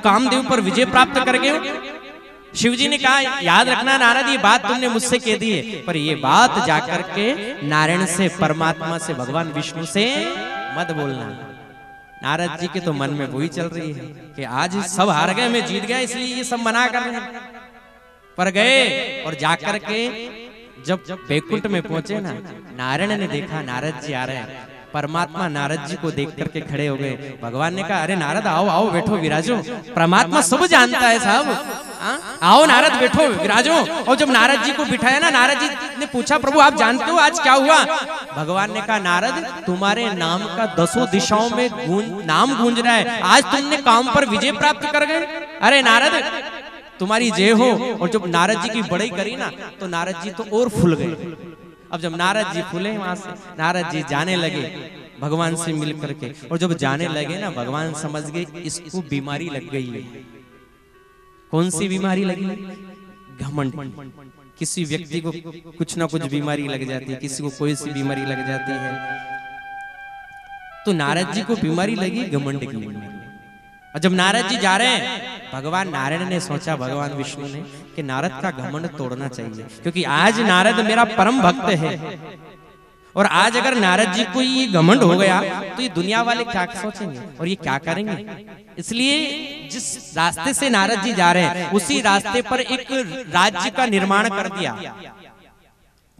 कामदेव पर विजय प्राप्त कर गए हो। शिवजी ने कहा याद रखना नारद, ये बात तुमने मुझसे कह दी है, पर ये बात जाकर के नारायण से, परमात्मा से, भगवान विष्णु से मत बोलना। नारद जी के तो मन में वही चल रही है कि आज सब हार गए, मैं जीत गया, इसलिए ये सब मना कर रहे हैं। पर गए और जाकर के जब बैकुंठ में पहुंचे ना, नारायण ने देखा नारद जी आ रहे हैं। परमात्मा नारद जी को देख करके खड़े हो गए। भगवान ने कहा अरे नारद आओ आओ बैठो विराजो। परमात्मा सब जानता है साहब, आओ नारद बैठो विराजो। और जब नारद जी को बिठाया ना, नारद जी ने पूछा प्रभु आप जानते हो आज क्या हुआ? भगवान ने कहा नारद तुम्हारे नाम का 10 दिशाओं में नाम गूंज रहा है, आज तुमने काम पर विजय प्राप्त कर गए। अरे नारद तुम्हारी जय हो। और जब नारद जी की बड़ाई करी ना, तो नारद जी तो और फूल गए। अब जब नारद जी फूले वहां से, नारद जी जाने लगे भगवान से मिल करके। और जब जाने लगे ना, भगवान समझ गए इसको बीमारी लग गई है। कौन सी बीमारी लगी? घमंड। किसी व्यक्ति को कुछ ना कुछ बीमारी लग जाती है, किसी को कोई सी बीमारी लग जाती है। तो नारद जी को बीमारी लगी घमंड की बीमारी। और जब नारद जी जा रहे हैं, भगवान नारायण ने सोचा, भगवान विष्णु ने, कि नारद का घमंड तोड़ना चाहिए, क्योंकि आज नारद मेरा परम भक्त है। और आज अगर नारद जी को ये घमंड हो गया तो ये दुनिया वाले क्या सोचेंगे और ये क्या करेंगे। इसलिए जिस रास्ते से नारद जी जा रहे हैं, उसी रास्ते पर एक राज्य का निर्माण कर दिया।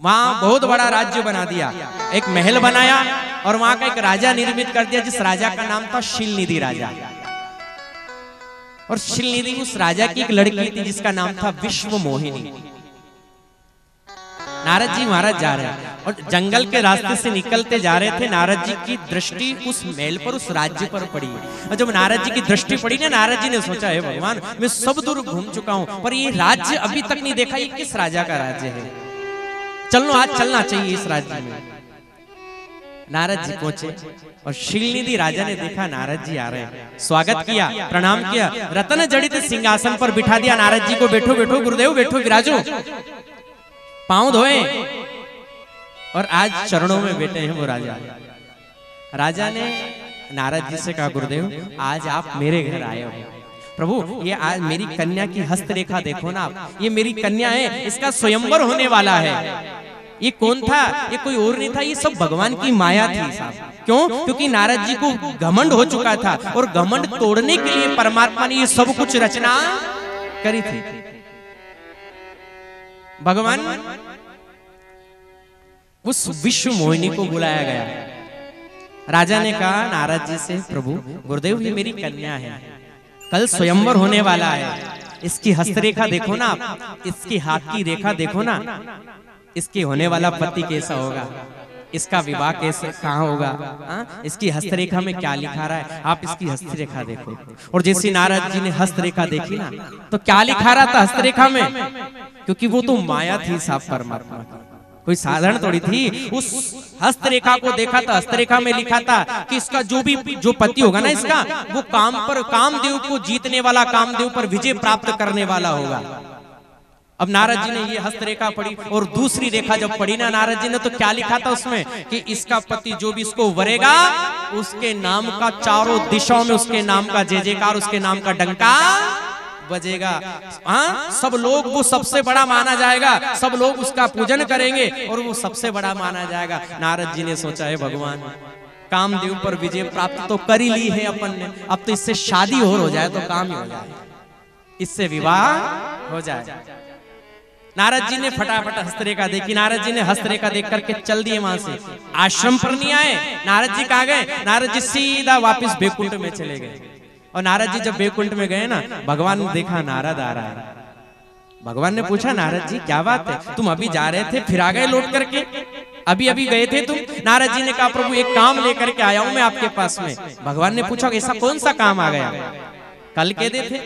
वहां बहुत बड़ा राज्य बना दिया, एक महल बनाया और वहां का एक राजा निर्मित कर दिया, जिस राजा का नाम था शीलनिधि राजा। और शीलनिधि उस राजा की एक लड़की थी जिसका नाम था विश्व मोहिनी। नारद जी महाराज जा रहे हैं और जंगल के रास्ते से निकलते जा रहे थे। नारद जी की दृष्टि उस महल पर, उस राज्य पर पड़ी। और जब नारद जी की दृष्टि पड़ी ना, नारद जी ने सोचा है भगवान मैं सब दूर घूम चुका हूं, पर ये राज्य अभी तक नहीं देखा, ये किस राजा का राज्य है? चलो आज चलना चाहिए इस राज्य में। नारद जी पहुंचे और शीलनिधि राजा ने देखा नारद जी आ रहे हैं, स्वागत किया, प्रणाम किया, रत्न जड़ित सिंहासन पर बिठा दिया। नारद जी को बैठो बैठो गुरुदेव बैठो विराजो। पांव धोए और आज चरणों में बैठे हैं वो राजा। राजा ने नारद जी से कहा गुरुदेव आज आप मेरे घर आए हो। प्रभु ये आज मेरी कन्या की हस्तरेखा देखो ना आप, ये मेरी कन्या है, इसका स्वयंवर होने वाला है। ये कौन था? ये कोई और नहीं था, ये सब भगवान की माया थी साहब। क्यों? क्योंकि नारद जी को घमंड हो चुका था और घमंड तोड़ने के लिए परमात्मा ने ये सब कुछ रचना करी थी। भगवान उस विश्व मोहिनी को बुलाया गया। राजा ने कहा नारद जी से प्रभु गुरुदेव ये मेरी कन्या है, कल स्वयंवर होने वाला है, इसकी हस्तरेखा देखो ना आप, इसकी हाथ की रेखा देखो ना, इसके होने वाला पति कैसा होगा, इसका विवाह कैसे कहाँ होगा, इसकी हस्तरेखा में क्या लिखा रहा है, आप इसकी हस्तरेखा देखो। और जैसे नारद जी ने हस्तरेखा देखी ना, तो क्या लिखा रहा था हस्तरेखा में? क्योंकि वो तो माया थी साफ परमात्मा की, कोई साधारण थोड़ी थी। उस हस्तरेखा को देखा था, हस्तरेखा में लिखा था कि इसका जो पति होगा ना इसका, वो कामदेव को जीतने वाला, कामदेव पर विजय प्राप्त करने वाला होगा। अब नारद जी ने ये हस्तरेखा पढ़ी और दूसरी रेखा जब पढ़ी ना नारद जी ने, तो क्या लिखा था उसमें कि इसका पति जो भी इसको वरेगा उसके नाम का चारों दिशाओं में उसके नाम का जय जयकार, उसके नाम का डंका बजेगा। हाँ सब लोग वो सबसे बड़ा माना जाएगा, सब लोग उसका पूजन करेंगे और वो सबसे बड़ा माना जाएगा। नारद जी ने सोचा है भगवान कामदेव पर विजय प्राप्त तो कर ही ली है अपन ने, अब तो इससे शादी और हो जाए तो काम ही हो जाए, इससे विवाह हो जाए। नारद जी ने फटाफट हस्तरेखा देखी। नारद जी ने हस्तरेखा देख करके चल दिए वहां से, आश्रम पर नहीं आए। नारद जी कहाँ गए? नारद जी सीधा वापस बैकुंठ में चले गए। और नारद जी जब बैकुंठ में गए ना, भगवान ने देखा नारद आ रहा है। भगवान ने पूछा नारद जी क्या बात है, तुम अभी जा रहे थे फिर आ गए लौट करके, अभी अभी गए थे तुम? नारद जी ने कहा प्रभु एक काम लेकर के आया हूं मैं आपके पास में। भगवान ने पूछा ऐसा कौन सा काम आ गया? कल कह दे थे,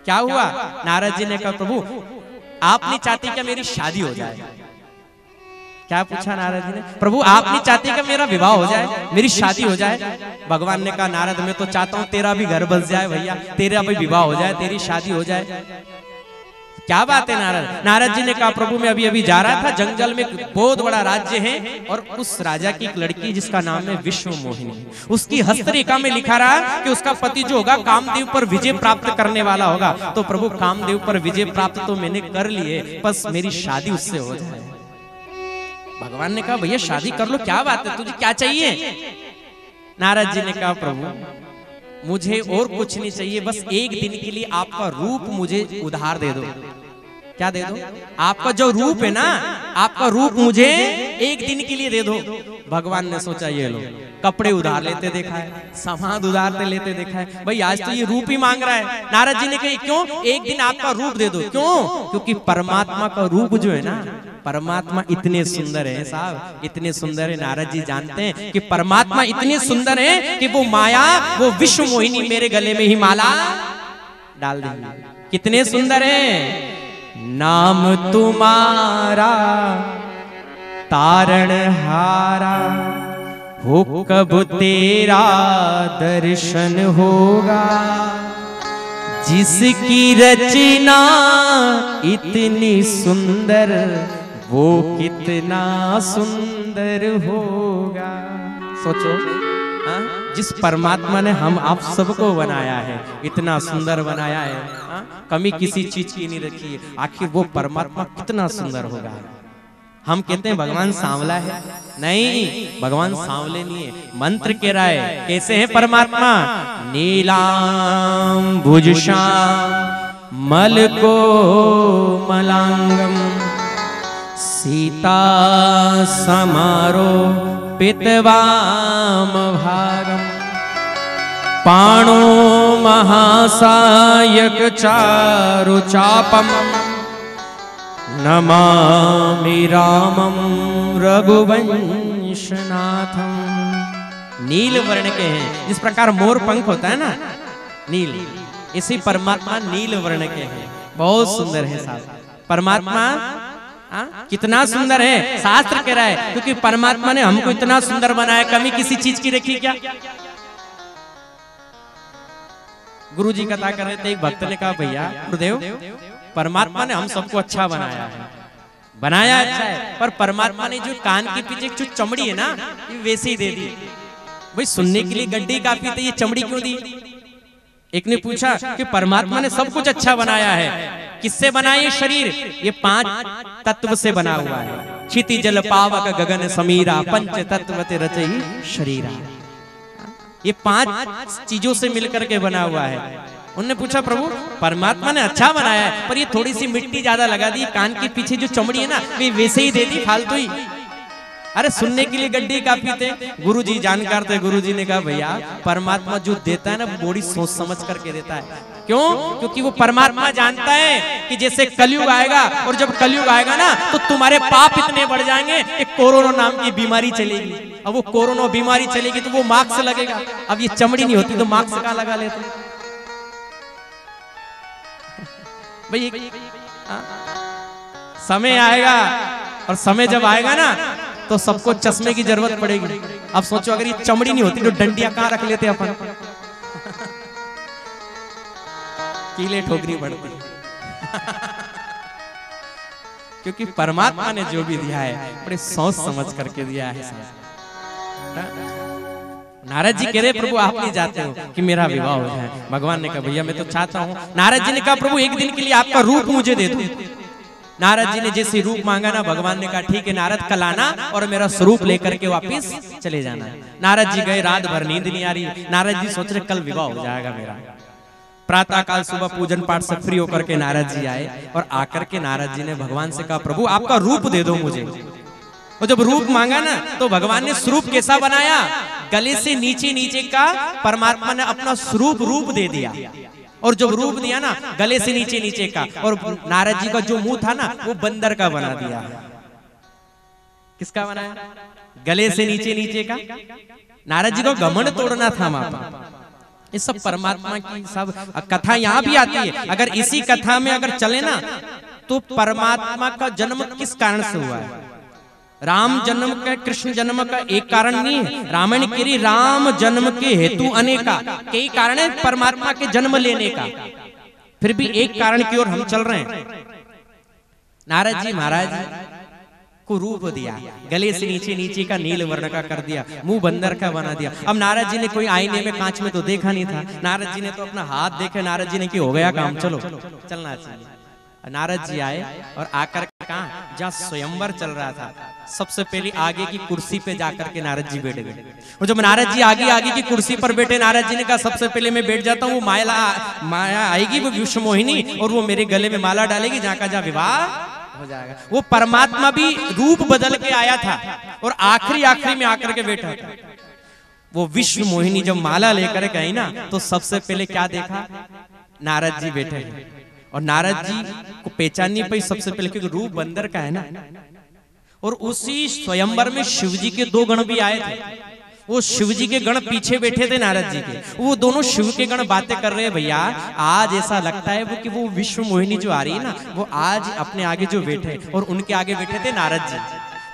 क्या हुआ? नारद जी ने कहा प्रभु आप नहीं चाहती क्या मेरी शादी हो जाए? क्या पूछा नारद जी ने? प्रभु आप नहीं चाहते क्या मेरा विवाह हो जाए, मेरी शादी हो जाए? भगवान ने कहा नारद मैं तो चाहता हूं तेरा भी घर बस जाए भैया, तेरा भी विवाह हो जाए, तेरी शादी हो जाए। क्या बात है नारद। नारद जी ने कहा प्रभु मैं अभी अभी जा रहा था, जंगल में बहुत बड़ा राज्य है और उस राजा की एक लड़की जिसका नाम है विश्व मोहिनी, उसकी हस्तरेखा में लिखा रहा कि उसका पति जो होगा कामदेव पर विजय प्राप्त करने वाला होगा। तो प्रभु कामदेव पर विजय प्राप्त तो मैंने कर लिए, बस मेरी शादी उससे हो जाए। भगवान ने कहा भैया शादी कर लो, क्या बात है, तुझे क्या चाहिए। नारद जी ने कहा प्रभु मुझे और कुछ नहीं चाहिए, बस एक दिन के लिए आपका रूप मुझे उधार दे दो। क्या दे दो? आपका जो रूप है ना, आपका रूप मुझे एक दिन के लिए दे दो। भगवान ने सोचा ये लो, कपड़े उधार लेते देखा है, सामान उधार लेते देखा है, भाई आज तो ये रूप ही मांग रहा है। नारद जी ने कहा क्यों? एक दिन आपका रूप दे दो। क्यों? क्योंकि परमात्मा का रूप जो है ना, परमात्मा इतने सुंदर है साहब, इतने सुंदर है। नारद जी जानते हैं कि परमात्मा इतने सुंदर है कि वो माया, वो विश्व मोहिनी मेरे गले में ही माला डाल देंगे। कितने सुंदर है। नाम तुम्हारा तारणहारा, हो कब तेरा दर्शन होगा। जिसकी रचना इतनी सुंदर, वो कितना सुंदर होगा। सोचो, जिस परमात्मा ने हम आप सबको बनाया है, इतना सुंदर बनाया है, कमी किसी चीज की नहीं रखी है, आखिर वो परमात्मा कितना सुंदर होगा। हम कहते हैं भगवान सांवला है, नहीं, भगवान सांवले नहीं है, मंत्र कह रहा है। कैसे है परमात्मा? नीलाम भुजश्याम मलको मलांगम, सीता समारो पितवाम भागम, पाणो महासायक चारु चापम, नमामि रामम रघुवंशनाथम। नील वर्ण के हैं, जिस प्रकार मोर पंख होता है ना नील, इसी परमात्मा नील वर्ण के हैं। बहुत सुंदर है साहब परमात्मा। कितना सुंदर है, शास्त्र कह रहा है, क्योंकि परमात्मा ने हमको इतना सुंदर बनाया, कमी किसी चीज की रखी क्या? गुरु जी कथा कर रहे थे, एक भक्त ने कहा भैया गुरुदेव, परमात्मा ने हम सबको अच्छा बनाया है, बनाया अच्छा है, पर परमात्मा ने जो कान के पीछे जो चमड़ी है ना, ये वैसे ही दे दी। भाई सुनने के लिए गड्डी काफी थी, ये चमड़ी क्यों दी? एक ने पूछा कि परमात्मा ने सब कुछ अच्छा बनाया है, किससे बनाया ये शरीर? ये 5 तत्व से बना हुआ है। क्षिति जल पावक गगन समीरा, पंच तत्व ते रचई शरीरा। ये 5 चीजों से मिलकर के बना हुआ है। उन्होंने पूछा प्रभु परमात्मा ने अच्छा बनाया है, पर ये थोड़ी सी मिट्टी ज्यादा लगा दी, कान के पीछे जो चमड़ी है ना, वे वैसे ही दे दी फालतू ही। अरे सुनने के लिए गड्डी काफी थे। गुरुजी जानकार थे, गुरुजी ने कहा भैया परमात्मा जो देता है ना, वो बड़ी सोच समझ करके देता है। क्यों? क्योंकि वो परमात्मा जानता है कि जैसे कलयुग आएगा, और जब कलयुग आएगा ना तो तुम्हारे पाप इतने बढ़ जाएंगे कि कोरोना नाम की बीमारी चलेगी। अब वो कोरोना बीमारी चलेगी तो वो मास्क लगेगा। अब ये चमड़ी नहीं होती तो मास्क कहाँ लगा लेते भाई। समय आएगा, और समय जब आएगा ना तो सबको चश्मे की जरूरत पड़ेगी। अब सोचो अगर ये चमड़ी नहीं होती तो डंडियां कहाँ रख लेते अपन, कीले ठोकनी पड़ती। क्योंकि परमात्मा ने जो भी दिया है बड़े सोच समझ करके दिया है। नारद जी कह रहे प्रभु आप नहीं जाते हो कि मेरा विवाह हो जाए। भगवान ने कहा भैया मैं तो चाहता हूँ। नारद जी ने कहा प्रभु एक दिन के लिए आपका रूप मुझे दे दो। नारद जी ने जैसे रूप मांगा ना, भगवान ने कहा ठीक है नारद कल आना और मेरा स्वरूप लेकर के वापिस चले जाना। नारद जी गए, रात भर नींद नहीं आ रही। नारद जी सोच रहे कल विवाह हो जाएगा मेरा। प्रातः काल सुबह पूजन पाठ से फ्री होकर के नारद जी आए, और आकर के नारद जी ने भगवान से कहा प्रभु आपका रूप दे दो मुझे। और जब रूप मांगा ना तो भगवान ने स्वरूप कैसा बनाया, गले से नीचे नीचे का परमात्मा ने अपना स्वरूप रूप दे दिया। और जब रूप दिया ना गले से नीचे नीचे का, और नारद जी का जो मुंह था ना वो बंदर का बना दिया। किसका बनाया? गले से नीचे नीचे का। नारद जी को घमंड तोड़ना था वहां पर। ये सब परमात्मा की सब कथा यहाँ भी आती है। अगर इसी कथा में अगर चले ना तो परमात्मा का जन्म किस कारण से हुआ है? राम जन्म का, कृष्ण जन्म का एक कारण नहीं है। रामायण कह रही राम जन्म के हेतु अनेका, कई कारण है परमात्मा के जन्म लेने का। फिर भी एक कारण की ओर हम चल रहे हैं। नारद जी महाराज को रूप दिया, गले से नीचे नीचे का नील वर्ण का कर दिया, मुंह बंदर का बना दिया। अब नारद जी ने कोई आईने में कांच में तो देखा नहीं था, नारद जी ने तो अपना हाथ देखे, नारद जी ने कि हो गया काम, चलो चलना चाहिए। नारद जी आए और आकर कहा जहाँ स्वयंवर चल रहा था, सबसे पहले आगे की कुर्सी पे जाकर के नारद जी बैठ गए। और जब नारद जी आगे की कुर्सी पर बैठे, नारद जी ने कहा सबसे पहले मैं बैठ जाता हूँ, वो माया आएगी, वो विश्व मोहिनी, और वो मेरे गले में माला डालेगी, जहाँ का जहाँ विवाह हो जाएगा। वो परमात्मा भी रूप बदल के आया था और आखिरी में आकर के बैठा था। वो विश्व मोहिनी जब माला लेकर गई ना, तो सबसे पहले क्या देखा, नारद जी बैठे हैं। और नारद जी को पहचान नहीं पाई सबसे पहले, क्योंकि रूप बंदर का है ना। और उसी स्वयंवर में शिव जी के 2 गण भी आए थे। वो शिव जी के गण पीछे बैठे थे नारद जी के, वो दोनों शिव के गण बातें कर रहे हैं। भैया आज ऐसा लगता है वो कि वो विश्व मोहिनी जो आ रही है ना, वो आज अपने आगे जो बैठे, और उनके आगे बैठे थे नारद जी।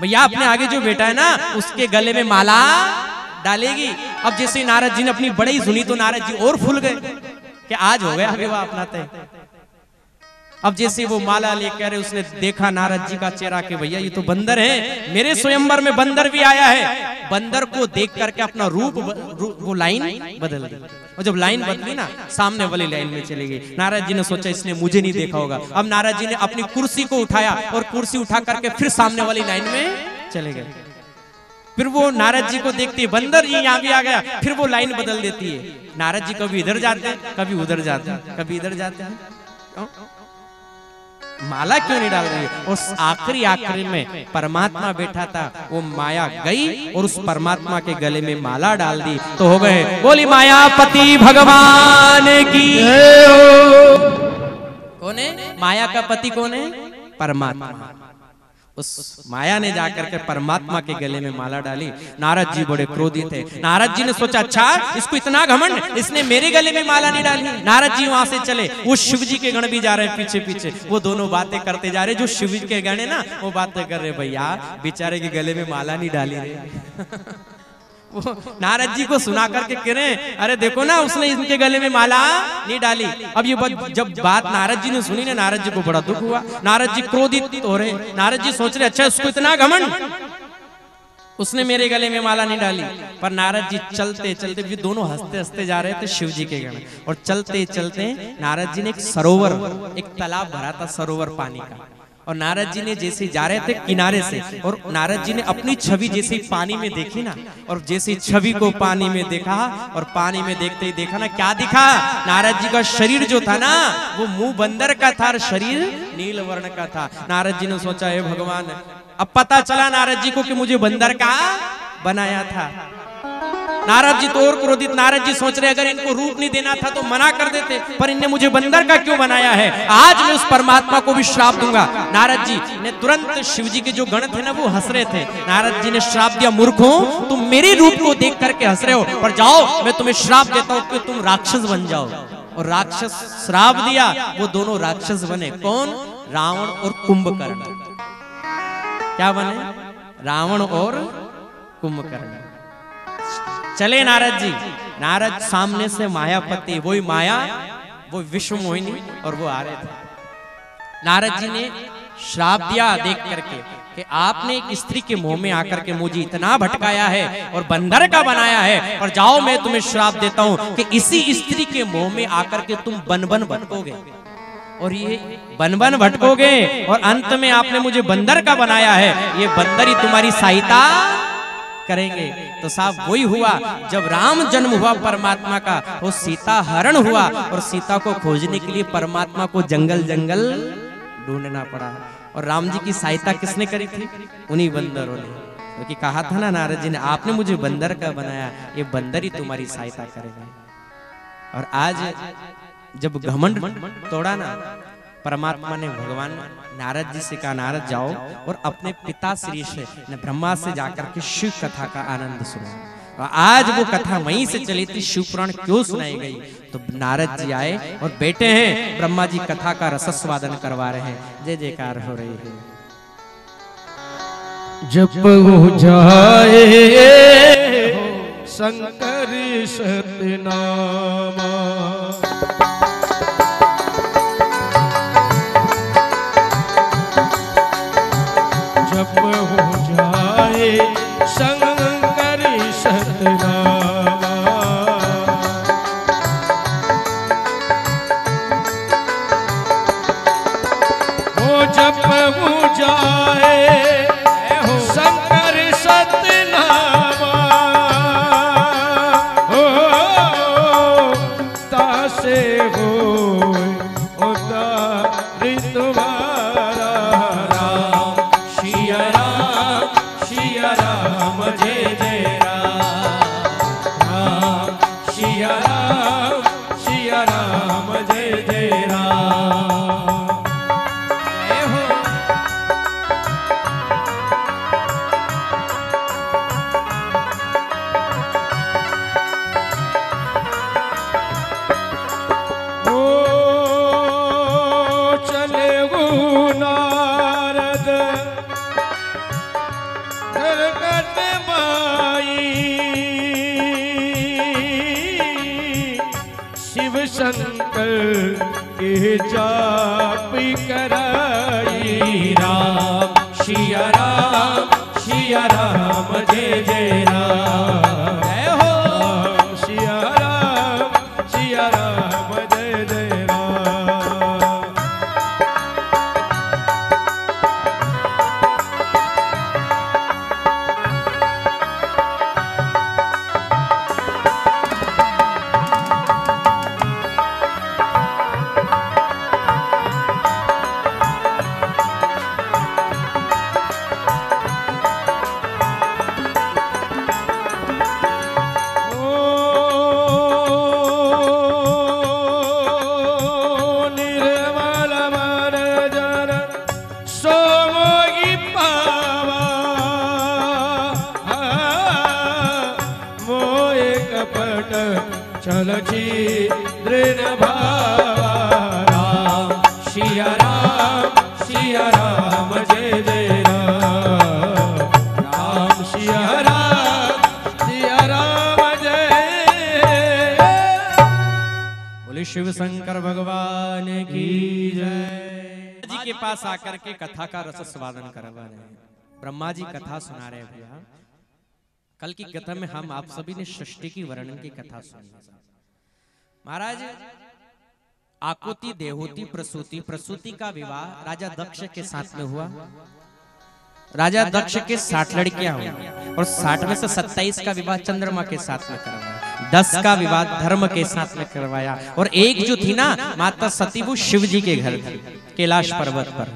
भैया अपने आगे जो बैठा है ना, उसके गले में माला डालेगी। अब जैसे नारद जी ने अपनी बड़ी सुनी तो नारद जी और फूल गए कि आज हो गया विवाह अपना तय। अब जैसे वो माला लेकर उसने देखा नारद जी का चेहरा कि भैया ये तो बंदर है, मेरे स्वयंवर में बंदर भी आया है। बंदर को देख करके अपना रूप वो लाइन बदल दी। और जब लाइन बदली ना, सामने वाली लाइन में चली गई। नारद जी ने सोचा इसने मुझे नहीं देखा होगा। अब नारद जी ने अपनी कुर्सी को उठाया और कुर्सी उठा करके फिर सामने वाली लाइन में चले गए। फिर वो नारद जी को देखती है, बंदर जी यहाँ भी आ गया, फिर वो लाइन बदल देती है। नारद जी कभी इधर जाते हैं, कभी उधर जाते हैं, कभी इधर जाते हैं। माला क्यों नहीं डाल रही है? उस आखिरी में परमात्मा बैठा था, वो माया गई और उस परमात्मा के गले में माला डाल दी, तो हो गए बोली मायापति भगवान की। कौन है माया का पति? कौन है? परमात्मा। उस माया ने जाकर के परमात्मा के गले में माला डाली। नारद जी बड़े क्रोधित थे। नारद जी ने सोचा अच्छा इसको इतना घमंड, इसने मेरे गले में माला नहीं डाली। नारद जी वहां से चले, वो शिव जी के गण भी जा रहे हैं पीछे पीछे। वो दोनों बातें करते जा रहे, जो शिव जी के गण है ना, वो बातें कर रहे, भैया बेचारे के गले में माला नहीं डाली रे। वो नारद जी को सुना करके कह रहे, अरे देखो ना उसने इनके गले में माला नहीं डाली। अब ये जब बात नारद जी ने सुनी ना, नारद जी को बड़ा दुख हुआ। नारद जी क्रोधित हो रहे। नारद जी सोच रहे अच्छा उसको इतना घमंड, उसने मेरे गले में माला नहीं डाली। पर नारद जी चलते चलते भी दोनों हंसते हंसते जा रहे थे शिव जी के गण। और चलते चलते नारद जी ने एक सरोवर, एक तालाब भरा था सरोवर पानी का। और नारद जी ने जैसे जा रहे थे किनारे से, और नारद जी ने अपनी छवि जैसे पानी में देखी ना, और जैसे छवि को पानी में देखा, और पानी में देखते ही देखा ना क्या दिखा, नारद जी का शरीर जो था ना, वो मुंह बंदर का था और शरीर नील वर्ण का था। नारद जी ने सोचा हे भगवान, अब पता चला नारद जी को कि मुझे बंदर का बनाया था। नारद जी तो और क्रोधित। नारद जी सोच रहे अगर इनको रूप नहीं देना था तो मना कर देते, पर इनने मुझे बंदर का क्यों बनाया है, आज मैं उस परमात्मा को भी श्राप दूंगा। नारद जी ने तुरंत शिव जी के जो गण थे ना, वो हंस रहे थे। नारद जी ने श्राप दिया, मूर्खों तुम मेरे रूप को देख करके हंस रहे हो, पर जाओ मैं तुम्हें श्राप देता हूँ कि तुम राक्षस बन जाओ। और राक्षस श्राप दिया, वो दोनों राक्षस बने। कौन? रावण और कुंभकर्ण। क्या बने? रावण और कुंभकर्ण। चले नारद जी। नारद सामने से मायापति, वही माया, वो विश्व मोहिनी, और वो आ रहे थे। नारद जी ने श्राप दिया देख करके कि आपने एक स्त्री के मुंह में आकर के मुझे इतना भटकाया है और बंदर का बनाया है, और जाओ मैं तुम्हें श्राप देता हूं कि इसी स्त्री के मुंह में आकर के तुम बन बन भटकोगे, और ये बन बन भटकोगे, और अंत में आपने मुझे बंदर का बनाया है, ये बंदर ही तुम्हारी सहायता करेंगे। तो साहब वही हुआ जब राम जन्म हुआ परमात्मा का, वो सीता हरण हुआ, और सीता को खोजने के लिए परमात्मा को जंगल जंगल ढूंढना पड़ा। और राम जी की सहायता किसने करी थी? उन्हीं बंदरों ने, क्योंकि कहा था ना नारद जी ने, आपने मुझे बंदर का बनाया, ये बंदर ही तुम्हारी सहायता करेगा। और आज जब घमंड तोड़ा ना, परमात्मा ने भगवान नारद जी से कहा, नारद जाओ और अपने पिता श्री से ब्रह्मा से जाकर के शिव कथा का आनंद सुनो। और आज वो कथा वहीं से चली थी। शिव पुराण क्यों सुनाई गई? तो नारद जी आए और बैठे हैं, ब्रह्मा जी कथा का रसस्वादन करवा रहे हैं। जय जयकार हो रही है। जप हो जाए शंकर सतनामा, जपहु जाए शंकर सतनामा हो तासे हो उतारी तुम्हारा राम सिया राम जय जय राम सिया राम जय जय राम। जय हो नारद जगत माई शिव शंकर के जाप कराई राम सिया राम जय जय राम। जय हो सिया राम जय जय राम। चल छी दृढ़ भावा राम सिया राम जय जय राम। राम सिया राम जय। बोले शिव शंकर भगवान की जय। जी के पास आकर के कथा का रस स्वादन करवा रहे हैं। ब्रह्मा जी कथा सुना रहे हैं भैया। कल की कथा में हम आप सभी ने सृष्टि की वर्णन की कथा सुनी। महाराज आकुति देहोती प्रसूति का विवाह राजा दक्ष के साथ में हुआ। राजा दक्ष के 60 लड़कियां हुई और 60 में से 27 का विवाह चंद्रमा के साथ में करवाया, 10 का विवाह धर्म के साथ में करवाया और एक जो थी ना माता सती वो शिव जी के घर थी कैलाश पर्वत पर।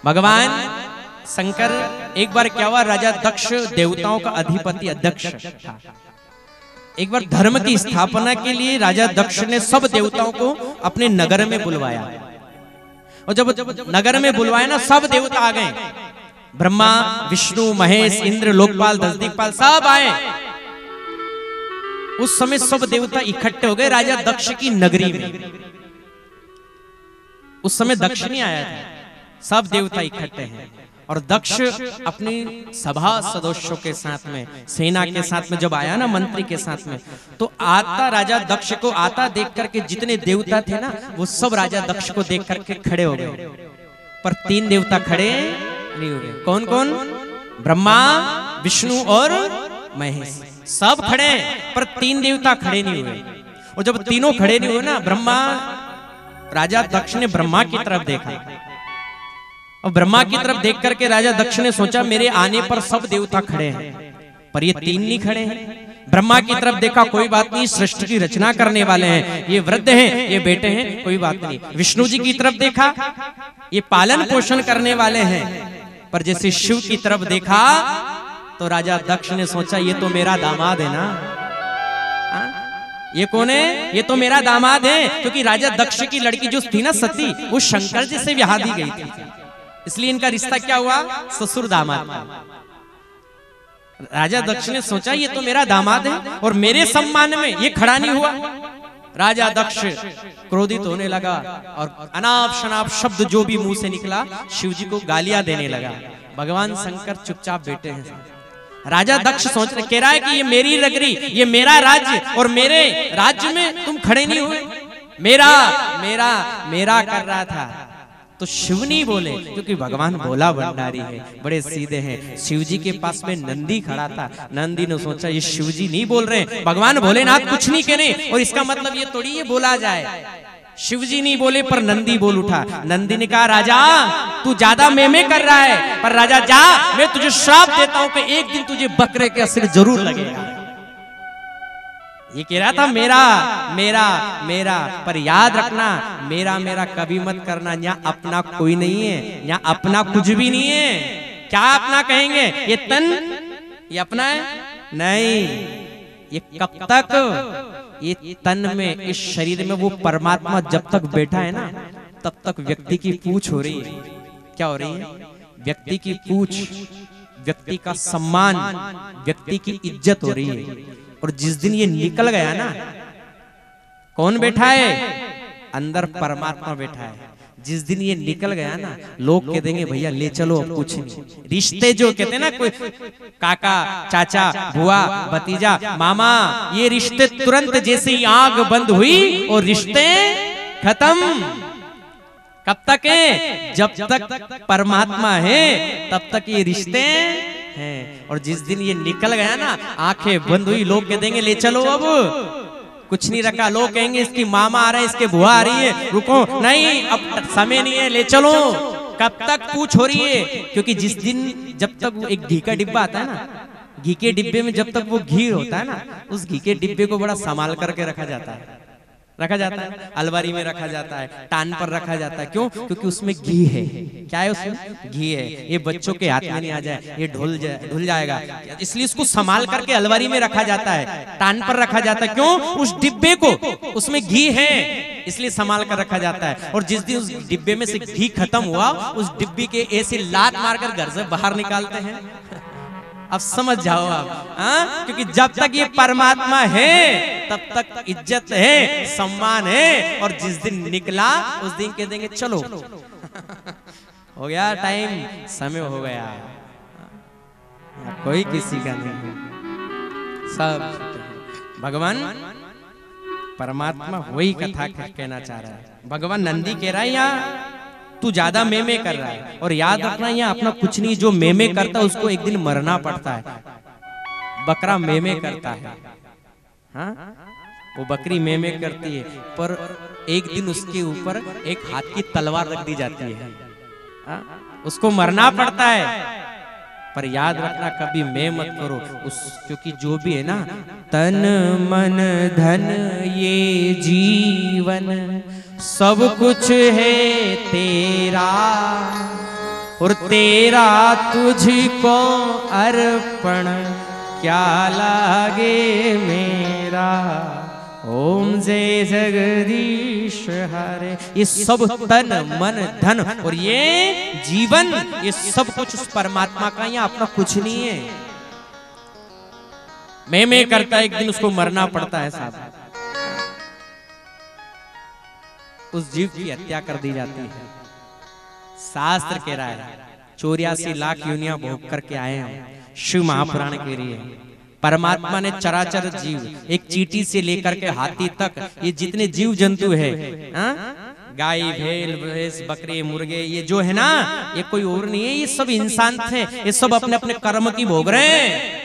भगवान शंकर एक बार क्या हुआ, राजा दक्ष देवताओं का अधिपति अध्यक्ष था। एक बार धर्म की स्थापना के लिए राजा दक्ष ने सब देवताओं को अपने नगर में बुलवाया और जब नगर में बुलवाया ना सब देवता आ गए। ब्रह्मा विष्णु महेश इंद्र लोकपाल दशदिक्पाल सब आए। उस समय सब देवता इकट्ठे हो गए राजा दक्ष की नगरी में। उस समय दक्ष नहीं आया था, सब देवता इकट्ठे हैं और दक्ष अपनी सभा सदस्यों के साथ में सेना के साथ में जब आया ना मंत्री के साथ में, तो आता राजा दक्ष को आता देख करके जितने देवता थे ना वो सब राजा दक्ष को देख करके खड़े हो गए, पर 3 देवता खड़े नहीं हो गए। कौन कौन? ब्रह्मा विष्णु और महेश सब खड़े पर 3 देवता खड़े नहीं हुए। और जब तीनों खड़े नहीं हुए ना, राजा दक्ष ने ब्रह्मा की तरफ देखा और ब्रह्मा की तरफ देख करके राजा दक्ष ने सोचा मेरे आने पर सब देवता खड़े हैं पर ये 3 नहीं खड़े हैं। ब्रह्मा की तरफ देखा, कोई बात नहीं, सृष्टि की रचना करने वाले हैं, ये वृद्ध हैं, ये बेटे हैं, कोई बात नहीं। विष्णु जी की तरफ देखा, ये पालन पोषण करने वाले हैं, पर जैसे शिव की तरफ देखा तो राजा दक्ष ने सोचा ये तो मेरा दामाद है ना। ये कौन है? ये तो मेरा दामाद है, क्योंकि राजा दक्ष की लड़की जो थी ना सती वो शंकर जी से ब्याह दी गई थी, इसलिए इनका रिश्ता क्या हुआ? ससुर दामाद। राजा दक्ष ने सोचा ये तो मेरा दामाद है और मेरे सम्मान में ये खड़ा नहीं हुआ। राजा दक्ष क्रोधित होने लगा और अनाप शनाप शब्द जो भी मुंह से निकला शिव जी को गालियां देने लगा। भगवान शंकर चुपचाप बैठे हैं। राजा दक्ष सोच रहे, कह रहा है कि ये मेरी नगरी, ये मेरा राज्य और मेरे राज्य में तुम खड़े नहीं हुए, मेरा मेरा मेरा कर रहा था। तो शिव नहीं बोले, क्योंकि भगवान भोला भंडारी है, बड़े सीधे हैं। शिव जी के पास में नंदी खड़ा था, नंदी ने सोचा ये शिव जी नहीं बोल रहे, भगवान भोलेनाथ कुछ नहीं कह रहे और इसका मतलब ये थोड़ी ये बोला जाए। शिवजी नहीं बोले पर नंदी बोल उठा। नंदी ने कहा राजा तू ज्यादा मेमे कर रहा है, पर राजा जा, मैं तुझे श्राप देता हूं कि एक दिन तुझे बकरे का सिर जरूर लगेगा। ये कह रहा था मेरा मेरा मेरा, पर याद रखना मेरा मेरा कभी मत करना। यहाँ अपना कोई नहीं है, यहाँ अपना कुछ भी नहीं है। क्या अपना कहेंगे? ये तन ये अपना है? नहीं, ये कब तक ये तन में, इस शरीर में वो परमात्मा जब तक बैठा है ना, तब तक व्यक्ति की पूछ हो रही है। क्या हो रही है? व्यक्ति की पूछ, व्यक्ति का सम्मान, व्यक्ति की इज्जत हो रही है। और जिस दिन ये निकल गया ना, कौन बैठा है? अंदर परमात्मा बैठा है। जिस दिन ये निकल गया ना, लोग कह देंगे भैया ले चलो, अब कुछ नहीं। रिश्ते जो कहते हैं ना, कोई काका, चाचा, बुआ, भतीजा, मामा, ये रिश्ते तुरंत जैसे ही आग बंद हुई और रिश्ते खत्म। कब तक है? जब तक परमात्मा है तब तक ये रिश्ते हैं। और जिस दिन ये निकल गया ना, आंखें बंद हुई, लोग कह देंगे ले चलो, अब कुछ नहीं रखा। लोग कहेंगे इसकी मामा आ रहे हैं, इसके बुआ आ रही है, रुको, नहीं अब समय नहीं है, ले चलो। कब तक पूछ हो रही है? क्योंकि जिस दिन, जब तक वो एक घी का डिब्बा आता है ना, घी के डिब्बे में जब तक वो घी होता है ना, उस घी के डिब्बे को बड़ा संभाल करके रखा जाता है। अलमारी में रखा जाता है, टान पर रखा जाता है। क्यों? क्योंकि उसमें घी है। क्या है उसमें? घी है। ये बच्चों के हाथ में नहीं आ जाए, ये ढुल जाएगा, इसलिए उसको संभाल करके अलमारी में रखा जाता है, टान पर रखा जाता है। क्यों? उस डिब्बे को, उसमें घी है, इसलिए संभाल कर रखा जाता है। और जिस दिन उस डिब्बे में से घी खत्म हुआ, उस डिब्बे के ऐसे लात मारकर घर से बाहर निकालते हैं। अब समझ जाओ आप, क्योंकि जब तक ये परमात्मा है तब तक इज्जत है, सम्मान है। और जिस दिन निकला, उस दिन कह देंगे चलो हो गया टाइम, समय हो गया। कोई किसी का नहीं, सब भगवान परमात्मा वही कथा कहना चाह रहा है। भगवान नंदी कह रहा है यहाँ तू ज्यादा मेमे कर रहा है, और याद रखना यहाँ अपना कुछ नहीं। जो मेमे करता है उसको एक दिन मरना पड़ता है। बकरा मेमे करता है, हाँ, वो बकरी मेमे करती है, पर एक दिन उसके ऊपर एक हाथ की तलवार रख दी जाती है, हाँ? उसको मरना पड़ता है। पर याद रखना कभी मैं मत करो क्योंकि जो भी है ना, तन मन धन ये जीवन सब कुछ है तेरा, और तेरा तुझको अर्पण क्या लागे मेरा। ओम जय जगदीश हरे। ये सब तन मन धन और ये जीवन, ये सब कुछ उस परमात्मा का, यहाँ अपना कुछ नहीं है। मैं करता है, एक दिन उसको मरना पड़ता है साहब। उस जीव की हत्या कर दी जाती है। शास्त्र कह रहा है 84 लाख योनियां भोग करके आए हैं शिव महापुराण के लिए। परमात्मा ने चराचर जीव, एक चींटी से लेकर के हाथी तक, ये जितने जीव जंतु है, गाय भेड़ भैंस बकरे मुर्गे, ये जो है ना, ये कोई और नहीं है, ये सब इंसान थे। ये सब अपने अपने कर्म की भोग रहे हैं।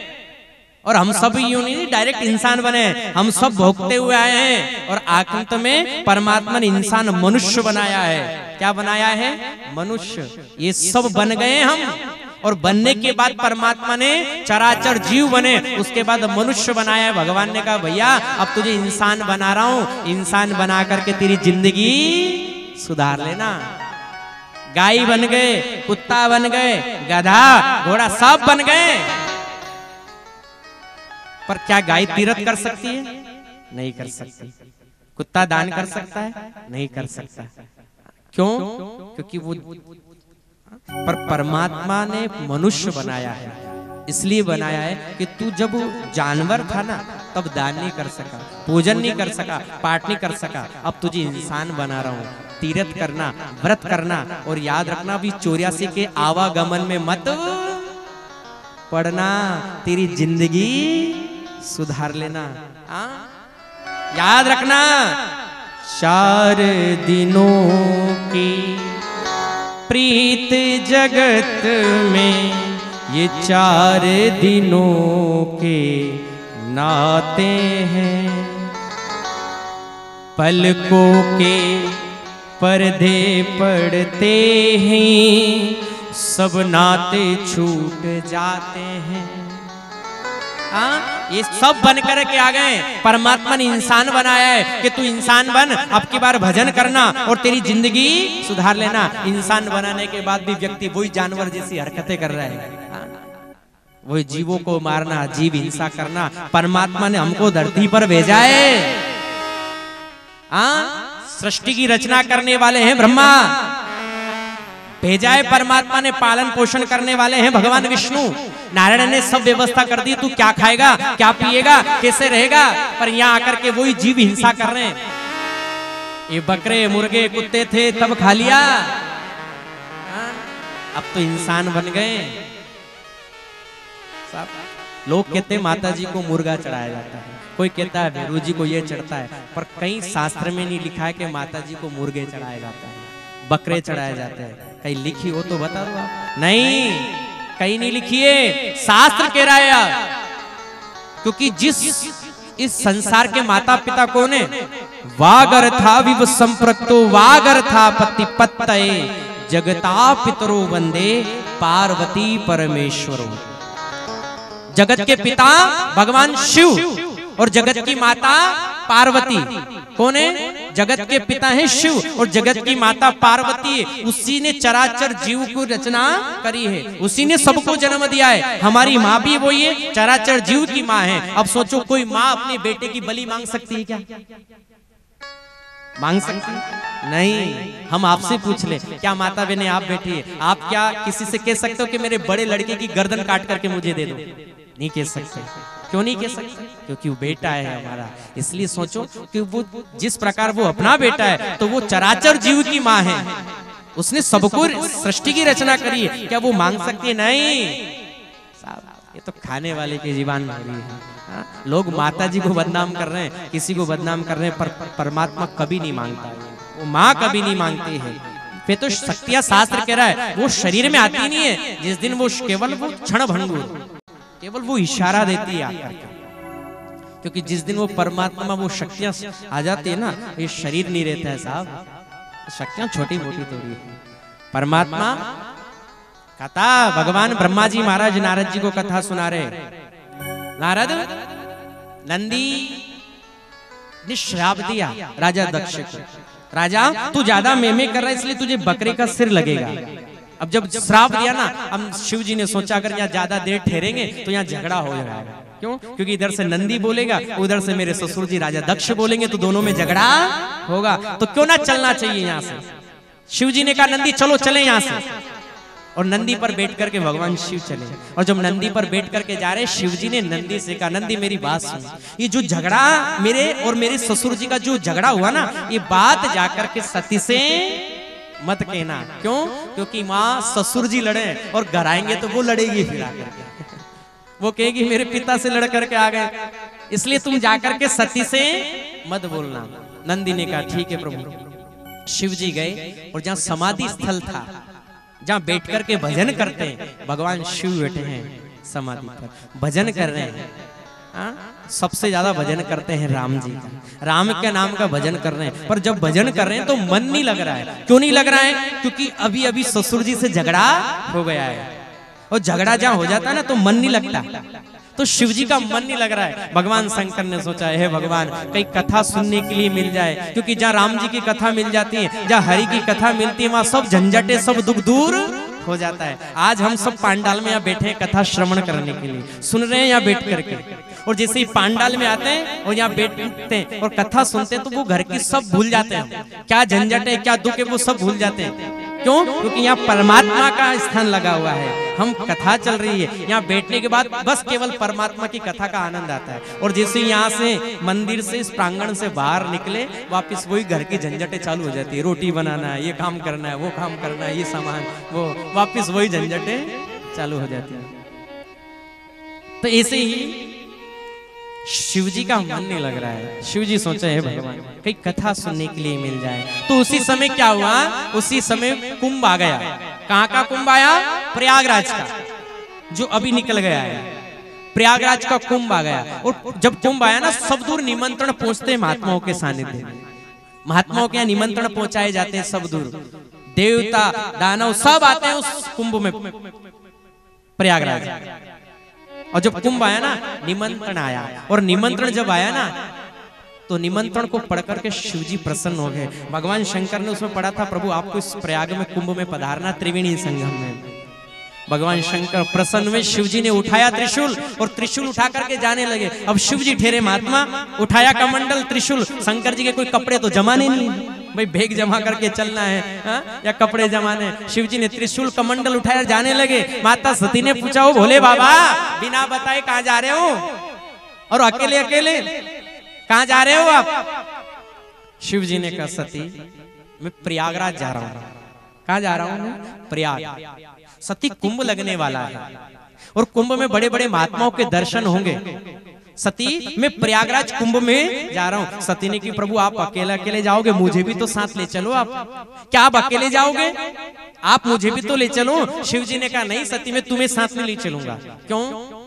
और हम सब यूं नहीं डायरेक्ट इंसान बने, हम सब भोगते हुए आए हैं। और आखिरत में परमात्मा ने इंसान मनुष्य बनाया है। क्या बनाया है? मनुष्य। ये सब बन गए हम, और बनने के बाद परमात्मा ने चराचर जीव बने, उसके बाद मनुष्य बनाया है। भगवान ने कहा भैया अब तुझे इंसान बना रहा हूं, इंसान बना करके तेरी जिंदगी सुधार लेना। गाय बन गए, कुत्ता बन गए, गधा घोड़ा सब बन गए, पर क्या गाय तीरथ कर सकती है? नहीं कर सकती। कुत्ता दान कर सकता है? नहीं कर सकता। क्यों? क्योंकि वो, पर परमात्मा ने मनुष्य बनाया है, इसलिए बनाया है कि तू जब जानवर था ना, तब दान नहीं कर सका, पूजन नहीं कर सका, पाठ नहीं कर सका। अब तुझे इंसान बना रहा हूं, तीर्थ करना, व्रत करना। और याद रखना भी 84 के आवागमन में मत पड़ना, तेरी जिंदगी सुधार लेना। याद रखना 4 दिनों की प्रीत जगत में, ये 4 दिनों के नाते हैं। पलकों के पर्दे पड़ते हैं, सब नाते छूट जाते हैं। ये सब बन कर के आ गए। परमात्मा ने इंसान बनाया है कि तू इंसान बन, अब की बार भजन करना और तेरी जिंदगी सुधार लेना। इंसान बनाने के बाद भी व्यक्ति वही जानवर जैसी हरकतें कर रहा है, वही जीवों को मारना, जीव हिंसा करना। परमात्मा ने हमको धरती पर भेजा है, सृष्टि की रचना करने वाले हैं ब्रह्मा, भेजा है परमात्मा ने, पालन पोषण करने वाले हैं भगवान विष्णु। नारायण ने सब व्यवस्था कर दी, तू क्या खाएगा, क्या पिएगा, कैसे रहेगा, पर यहाँ आकर के वही जीव हिंसा कर रहे हैं। ये बकरे मुर्गे कुत्ते थे तब खा लिया, अब तो इंसान बन गए। लोग कहते हैं माता जी को मुर्गा चढ़ाया जाता है, कोई कहता है भैरू जी को ये चढ़ता है, पर कहीं शास्त्र में नहीं लिखा है कि माता जी को मुर्गे चढ़ाया जाता है, बकरे चढ़ाए जाते हैं। कहीं लिखी हो तो बता दो आप। नहीं, कहीं नहीं लिखी है, शास्त्र कह रहा है यार। क्योंकि इस संसार के माता पिता कौन है? वागर था विव संप्रक्तो वागर था पति पत्तये जगता पितरो वंदे पार्वती परमेश्वरो। जगत के पिता भगवान शिव और जगत की माता पार्वती कौन है? जगत के पिता है शिव और जगत की माता पार्वती है। उसी ने चराचर जीव को रचना करी है, उसी ने सबको जन्म दिया है। हमारी माँ भी वही है, चराचर जीव की माँ है। अब सोचो, कोई माँ अपने बेटे की बलि मांग सकती है क्या? मांग सकती नहीं। हम आपसे पूछ ले, क्या माता बहने आप बैठी है, आप क्या किसी से कह सकते हो कि मेरे बड़े लड़के की गर्दन काट करके मुझे दे दो? नहीं कह सकते। क्यों नहीं कह सकते? क्योंकि वो बेटा है हमारा। इसलिए सोचो कि वो जिस प्रकार वो अपना बेटा है, तो वो चराचर जीव की माँ है, उसने सबको सृष्टि की रचना करी है। क्या वो मांग सकती है? नहीं। ये तो खाने वाले की जीवान मारी है। लोग माता जी को बदनाम कर रहे हैं, किसी को बदनाम कर रहे हैं, पर परमात्मा कभी नहीं मांगता है, वो माँ कभी नहीं मांगती है। फिर तो शक्तियां शास्त्र कह रहा है वो शरीर में आती नहीं है। जिस दिन वो केवल वो क्षण भंगुर, केवल वो इशारा देती है आकर के। क्योंकि जिस दिन वो परमात्मा वो शक्तियां आ जाती है ना, ये शरीर नहीं रहता है साहब। शक्तियां छोटी मोटी थोड़ी है। परमात्मा कथा, भगवान ब्रह्मा जी महाराज नारद जी को कथा सुना रहे। नारद, नंदी ने श्राप दिया राजा दक्ष को, राजा तू ज्यादा मेमे कर रहा है इसलिए तुझे बकरे का सिर लगेगा। अब जब श्राप दिया ना, हम शिव जी ने सोचा अगर यहाँ ज्यादा देर ठहरेंगे तो यहाँ झगड़ा हो जाएगा। क्यों? क्योंकि इधर से नंदी बोलेगा, उधर से मेरे ससुर जी राजा दक्ष बोलेंगे, तो दोनों में झगड़ा होगा। तो क्यों ना चलना चाहिए यहाँ से। शिव जी ने कहा नंदी चलो चले यहाँ से, और नंदी पर बैठ करके भगवान शिव चले। और जब नंदी पर बैठ करके जा रहे, शिव जी ने नंदी से कहा नंदी मेरी बात सुन, ये जो झगड़ा मेरे और मेरे ससुर जी का जो झगड़ा हुआ ना, ये बात जाकर के सती से मत कहना। क्यों? क्योंकि माँ ससुर जी लड़े और घर आएंगे तो वो लड़ेगी, फिर आकर के वो कहेगी मेरे पिता से लड़ करके आ गए, इसलिए तुम जाकर के सती से मत बोलना। नंदी ने कहा ठीक है प्रभु। शिव जी गए और जहाँ समाधि स्थल था, जहाँ बैठ करके भजन करते हैं, भगवान शिव बैठे हैं समाधि पर, भजन कर रहे हैं। सबसे ज्यादा भजन करते हैं राम जी का, राम के नाम का भजन कर रहे हैं। पर जब भजन कर रहे हैं तो मन नहीं लग रहा है। क्यों नहीं लग रहा है? क्योंकि अभी अभी ससुर जी से झगड़ा हो गया है, और झगड़ा जहाँ हो जाता है ना तो मन नहीं लगता। तो शिव जी का मन नहीं लग रहा है। भगवान शंकर ने सोचा है भगवान कहीं कथा सुनने के लिए मिल जाए, क्योंकि जहाँ राम जी की कथा मिल जाती है, जहाँ हरि की कथा मिलती है, वहाँ सब झंझटे सब दुख दूर हो जाता है। आज हम सब पांडाल में यहाँ बैठे हैं कथा श्रवण करने के लिए, सुन रहे हैं यहाँ बैठ करके। और जैसे ही पांडाल में आते हैं और यहाँ बैठते हैं और कथा सुनते हैं, तो वो घर की सब भूल जाते हैं, क्या झंझट है क्या दुख है वो सब भूल जाते हैं। क्यों? क्योंकि यहाँ परमात्मा का स्थान लगा हुआ है। हम कथा चल रही है, यहाँ बैठने के बाद बस केवल परमात्मा की कथा का आनंद आता है। और जैसे यहाँ से मंदिर से इस प्रांगण से बाहर निकले, वापस वही घर की झंझटें चालू हो जाती है। रोटी बनाना है, ये काम करना है, वो काम करना है, ये सामान वो, वापस वही झंझटें चालू हो जाती है। तो ऐसे ही शिव जी का मन नहीं लग रहा है। शिव जी सोचे है भगवान कहीं कथा सुनने के लिए मिल जाए। तो उसी समय क्या हुआ? उसी समय कुंभ आ गया। कहाँ का कुंभ आया? प्रयागराज का, जो अभी निकल गया है। प्रयागराज का कुंभ आ गया। और जब कुंभ आया ना, सब दूर निमंत्रण पहुंचते महात्माओं के सानिध्य में। महात्माओं के यहाँ निमंत्रण पहुंचाए जाते हैं सब दूर, देवता दानव सब आते हैं उस कुंभ में प्रयागराज। और जब कुंभ आया ना, निमंत्रण आया, और निमंत्रण जब आया ना तो निमंत्रण को पढ़ करके शिव जी प्रसन्न हो गए। भगवान शंकर ने उसमें पढ़ा था, प्रभु आपको इस प्रयाग में कुंभ में पधारना, त्रिवेणी संगम में। भगवान शंकर प्रसन्न हुए, शिव जी ने उठाया त्रिशूल और त्रिशूल उठा करके जाने लगे। अब शिव जी ठहरे महात्मा, उठाया कमंडल त्रिशूल, शंकर जी के कोई कपड़े तो जमाने नहीं, भाई भेग जमा करके चलना है या कपड़े जमाने। शिव जी ने त्रिशूल कमंडल उठाया, जाने लगे। माता सती ने पूछा, ओ भोले बाबा बिना बताए कहां जा रहे हो, और अकेले अकेले कहां जा रहे हो आप? शिव जी ने कहा, सती मैं प्रयागराज जा रहा हूं। कहां जा रहा हूं? प्रयाग। सती कुंभ लगने वाला है और कुंभ में बड़े बड़े महात्माओं के दर्शन होंगे। सती मैं प्रयागराज कुंभ में जा रहा हूं। सती ने कि प्रभु आप अकेले अकेले जाओगे, मुझे भी तो साथ ले चलो। आप क्या आप अकेले जाओगे? आप मुझे भी तो ले चलो। शिव जी ने कहा, नहीं सती मैं तुम्हें साथ में ले चलूंगा। क्यों?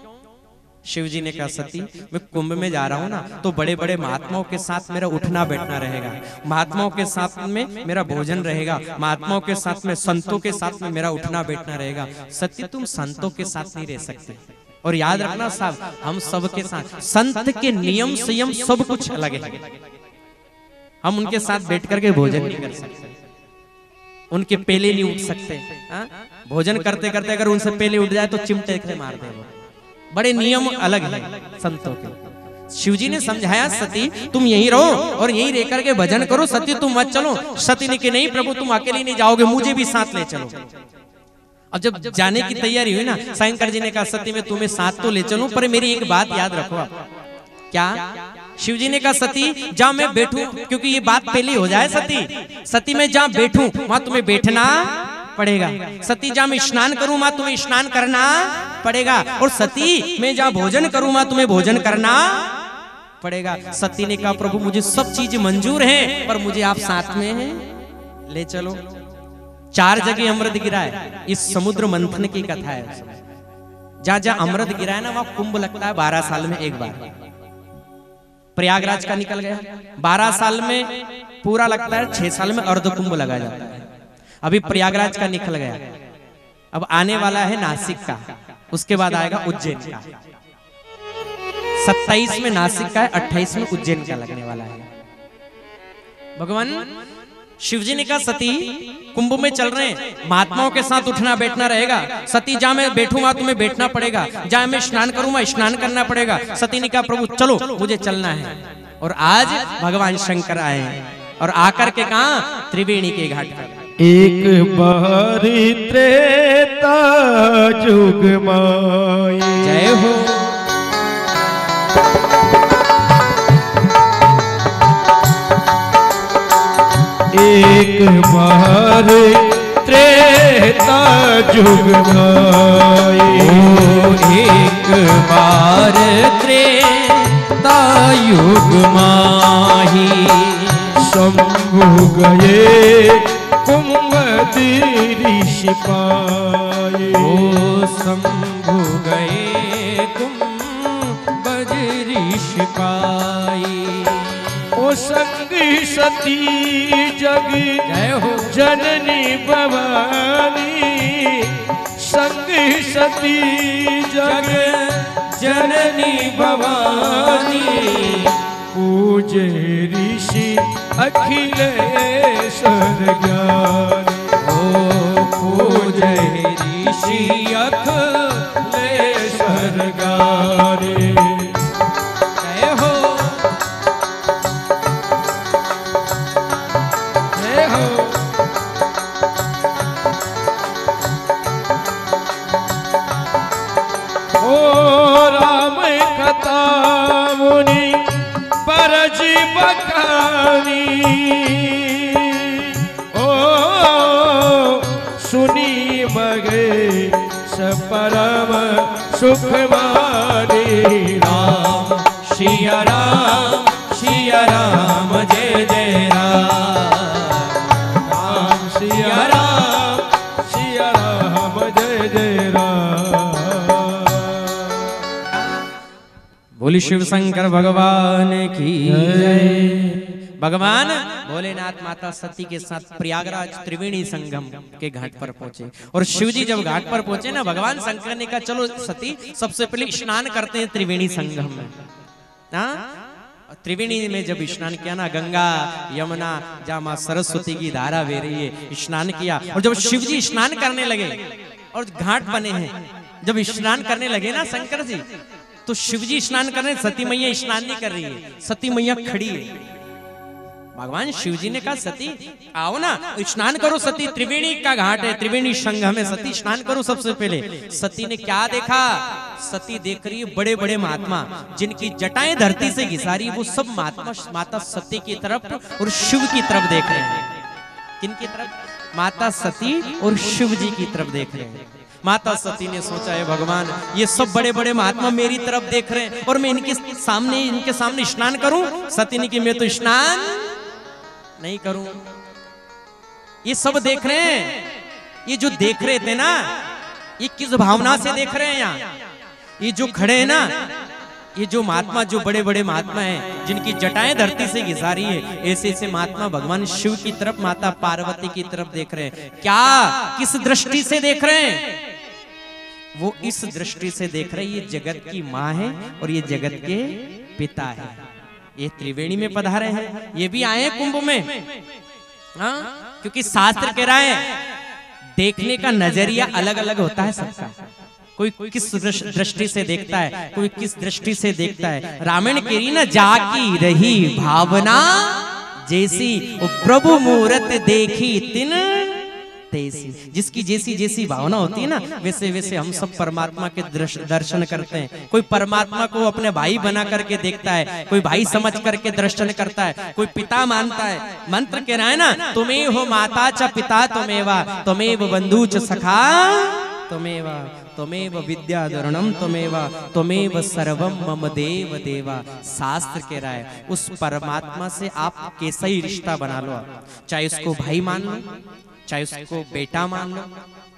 शिव जी ने कहा, सती मैं कुंभ में जा रहा हूं ना, तो बड़े बड़े महात्माओं के साथ मेरा उठना बैठना रहेगा, महात्माओं के साथ में मेरा भोजन रहेगा, महात्माओं के साथ में संतों के साथ में मेरा उठना बैठना रहेगा। सती तुम संतों के साथ नहीं रह सकते। और याद रखना साहब, हम सब के साथ संत के नियम संयम सब कुछ अलग है। हम उनके साथ बैठ करके भोजन नहीं कर सकते, उनके पहले नहीं उठ सकते। भोजन करते करते अगर उनसे पहले उठ जाए तो चिमटे से मार दे। बड़े नियम अलग है संतों के। शिवजी ने समझाया, सती तुम यहीं रहो और यहीं रह करके भजन करो, सती तुम मत चलो। सती ने कि नहीं प्रभु तुम अकेले नहीं जाओगे, मुझे भी साथ ले चलो। अब जब जाने की तैयारी हुई ना, शंकर जी ने कहा, सती मैं तुम्हें साथ तो ले चलूं, पर मेरी एक बात याद रखो आप। क्या? शिव जी ने कहा, सती जहां मैं बैठूं, क्योंकि ये बात पहले हो जाए सती मैं जहां बैठूं वहां तुम्हें बैठना पड़ेगा। सती जहां मैं स्नान करूं वहां तुम्हें स्नान करना पड़ेगा, और सती मैं जहां भोजन करूं वहां तुम्हें भोजन करना पड़ेगा। सती ने कहा, प्रभु मुझे सब चीज मंजूर है, पर मुझे आप साथ में ले चलो। 4 जगह अमृत गिरा है, इस समुद्र मंथन की कथा है। जहां जहां अमृत गिरा है ना, वहां कुंभ लगता है 12 साल में एक बार। प्रयागराज का निकल गया, 12 साल में पूरा लगता है, 6 साल में अर्ध कुंभ लगा जाता है। अभी प्रयागराज का निकल गया, अब आने वाला है नासिक का, उसके बाद आएगा उज्जैन का। 27 में नासिक का है, 28 में उज्जैन का लगने वाला है। भगवान शिवजी ने कहा, सती कुंभ में चल रहे हैं, महात्माओं के साथ उठना बैठना रहेगा। सती जहां मैं बैठूं वहां तुम्हें बैठना पड़ेगा, जहां मैं स्नान करूं वहां स्नान करना पड़ेगा। सती ने कहा, प्रभु चलो मुझे चलना है। और आज भगवान शंकर आए और आकर के कहा, त्रिवेणी के घाट पर। एक बारी त्रेता जुग माई, जय हो। एक बार त्रेता जुग माई, एक बार त्रेता युग माही, शंभु गए कुंभदीरी सिपाही। शंभु गए कुंभदीरी सिपाही। ओ संगी सती जग जननी भवानी, संगी सती जग जननी भवानी, पूजे ऋषि अखिलेश्वर ज्ञानी। ओ पूजे ऋषि अखिलेश्वर ज्ञानी। जय हो जय हो। ओ राम कथा मुनि परजी बखानी, ओ सुनी बगे सपरम सुख मानी। राम सिया राम जय जय राम, राम सिया राम जय जय राम। बोली शिव शंकर भगवान की जय। भगवान भोलेनाथ माता सती के साथ प्रयागराज त्रिवेणी संगम के घाट पर पहुंचे। और शिव जी जब घाट पर पहुंचे ना, भगवान शंकर ने कहा चलो सती सबसे पहले स्नान करते हैं त्रिवेणी संगम में। त्रिवेणी में जब स्नान किया ना, गंगा यमुना जहाँ माँ सरस्वती की धारा बह रही है, स्नान किया। और जब शिव जी स्नान करने लगे और घाट बने हैं, जब स्नान करने लगे ना शंकर जी, तो शिव जी स्नान कर रहे हैं, सती मैया स्नान नहीं कर रही है, सती मैया खड़ी है। भगवान शिव जी ने कहा सती आओ ना स्नान करो, सती त्रिवेणी का घाट है, त्रिवेणी संगम है, सती स्नान करो सबसे पहले। सती ने क्या देखा? सती देख रही है बड़े बड़े महात्मा जिनकी जटाएं धरती से घिसारी, वो सब महात्मा माता सती की तरफ और शिव की तरफ देख रहे हैं। किनकी तरफ? माता सती और शिव जी की तरफ देख रहे हैं। माता सती ने सोचा है भगवान ये सब बड़े बड़े महात्मा मेरी तरफ देख रहे हैं और मैं इनके सामने स्नान करूं? सती ने कि मैं तो स्नान नहीं करूं। ये सब देख रहे हैं, ये जो देख रहे थे ना, ये किस भावना से देख रहे हैं? यहाँ ये जो खड़े हैं ना, ये जो महात्मा, जो बड़े बड़े महात्मा हैं जिनकी जटाएं धरती से घिसा रही है, ऐसे ऐसे महात्मा भगवान शिव की तरफ, माता पार्वती की तरफ देख रहे हैं। क्या किस दृष्टि से देख रहे हैं? वो इस दृष्टि से देख रहे हैं ये जगत की माँ है और ये जगत के पिता है। ये त्रिवेणी में पधारे हैं, ये भी आए हैं कुंभ में। हाँ, क्योंकि शास्त्र कह रहा है देखने का नजरिया अलग अलग होता है सबका। कोई किस दृष्टि से देखता है, कोई किस दृष्टि से देखता है। रामायण कह रही ना, जाकी रही भावना जैसी प्रभु मूरत देखी तिन तैसी। जिसकी जैसी जैसी भावना होती है ना, वैसे वैसे हम सब परमात्मा के दर्शन करते हैं। कोई परमात्मा को अपने भाई बना करके देखता है, कोई भाई समझ करके दर्शन करता है, कोई पिता मानता है। मंत्र कह रहा है ना, तुम्हें हो माता च पिता त्वमेवा, त्वमेव बंधु च सखा त्वमेवा, त्वमेव विद्याधरणम त्वमेवा, त्वमेव सर्वम मम देव देवा। शास्त्र कह रहा है उस परमात्मा से आप कैसा ही रिश्ता बना लो, चाहे उसको भाई मान लो, चाहे उसको बेटा मान लो,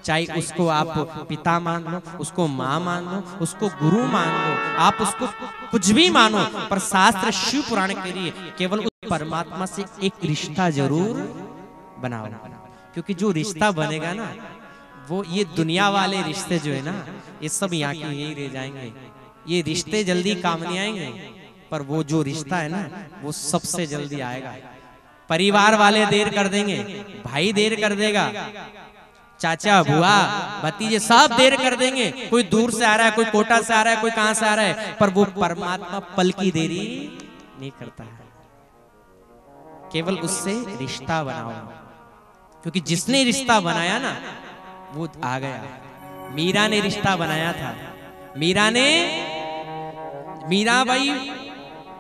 चाहे उसको आप पिता मान लो, उसको माँ मान लो, उसको गुरु मान लो, आप उसको कुछ भी मानो, पर शास्त्र शिव पुराण के लिए केवल उस परमात्मा से एक रिश्ता जरूर बनाओ। क्योंकि जो रिश्ता बनेगा ना, वो ये दुनिया वाले रिश्ते जो है ना, ये सब यहाँ के यही रह जाएंगे। ये रिश्ते जल्दी काम नहीं आएंगे, पर वो जो रिश्ता है ना, वो सबसे जल्दी आएगा। परिवार वाले देर कर देंगे, भाई देर कर देगा, चाचा बुआ भतीजे सब देर कर देंगे। कोई दूर से आ रहा है, कोई कोटा से आ रहा है, कोई कहां से आ रहा है, पर वो परमात्मा पल की देरी नहीं करता है। केवल उससे रिश्ता बनाओ, क्योंकि जिसने रिश्ता बनाया ना वो आ गया। मीरा ने रिश्ता बनाया था। मीराबाई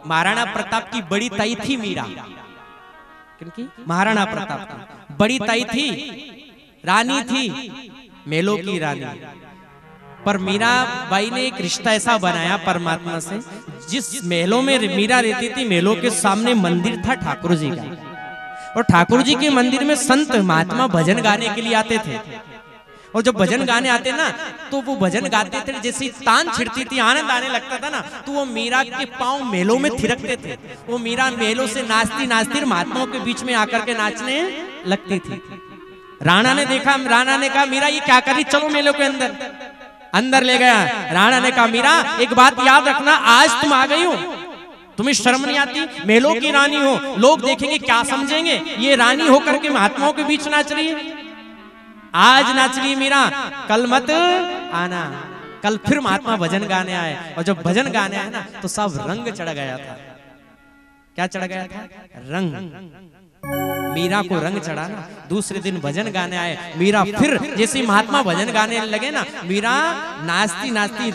महाराणा प्रताप की बड़ी ताई थी। मीरा क्योंकि महाराणा प्रताप की बड़ी ताई थी, रानी थी, मेलों की रानी। पर मीराबाई ने एक रिश्ता ऐसा बनाया परमात्मा से, जिस महलों में मीरा रहती थी, महलों के सामने मंदिर था ठाकुर जी का, और ठाकुर जी के मंदिर में संत महात्मा भजन गाने के लिए आते थे। और जब भजन गाने आते ना, तो वो भजन गाते थे, जैसे तान छिड़ती थी, आनंद आने लगता था ना, तो वो मीरा के पांव मेलों में थिरकते थे। वो मीरा मेलों से नाचती नाचती महात्माओं के बीच में आकर के नाचने लगती थी। राणा ने देखा, राणा ने कहा मीरा ये क्या करी, चलो मेलों के अंदर। अंदर ले गया। राणा ने कहा मीरा एक बात याद रखना, आज तुम आ गई हो, तुम्हें शर्म नहीं आती? मेलों की रानी हो, लोग देखेंगे क्या समझेंगे, ये रानी होकर के महात्माओं के बीच नाच रही है। आज नाच रही मीरा, कल मत आना। कल फिर महात्मा भजन गाने आए, और जब भजन गाने आए ना, तो सब रंग चढ़ गया था। क्या चढ़ गया था? रंग। मीरा को रंग चढ़ा ना। दूसरे दिन भजन गाने आए, मीरा फिर जैसे महात्मा भजन गाने लगे ना, मीरा नाचती नाचती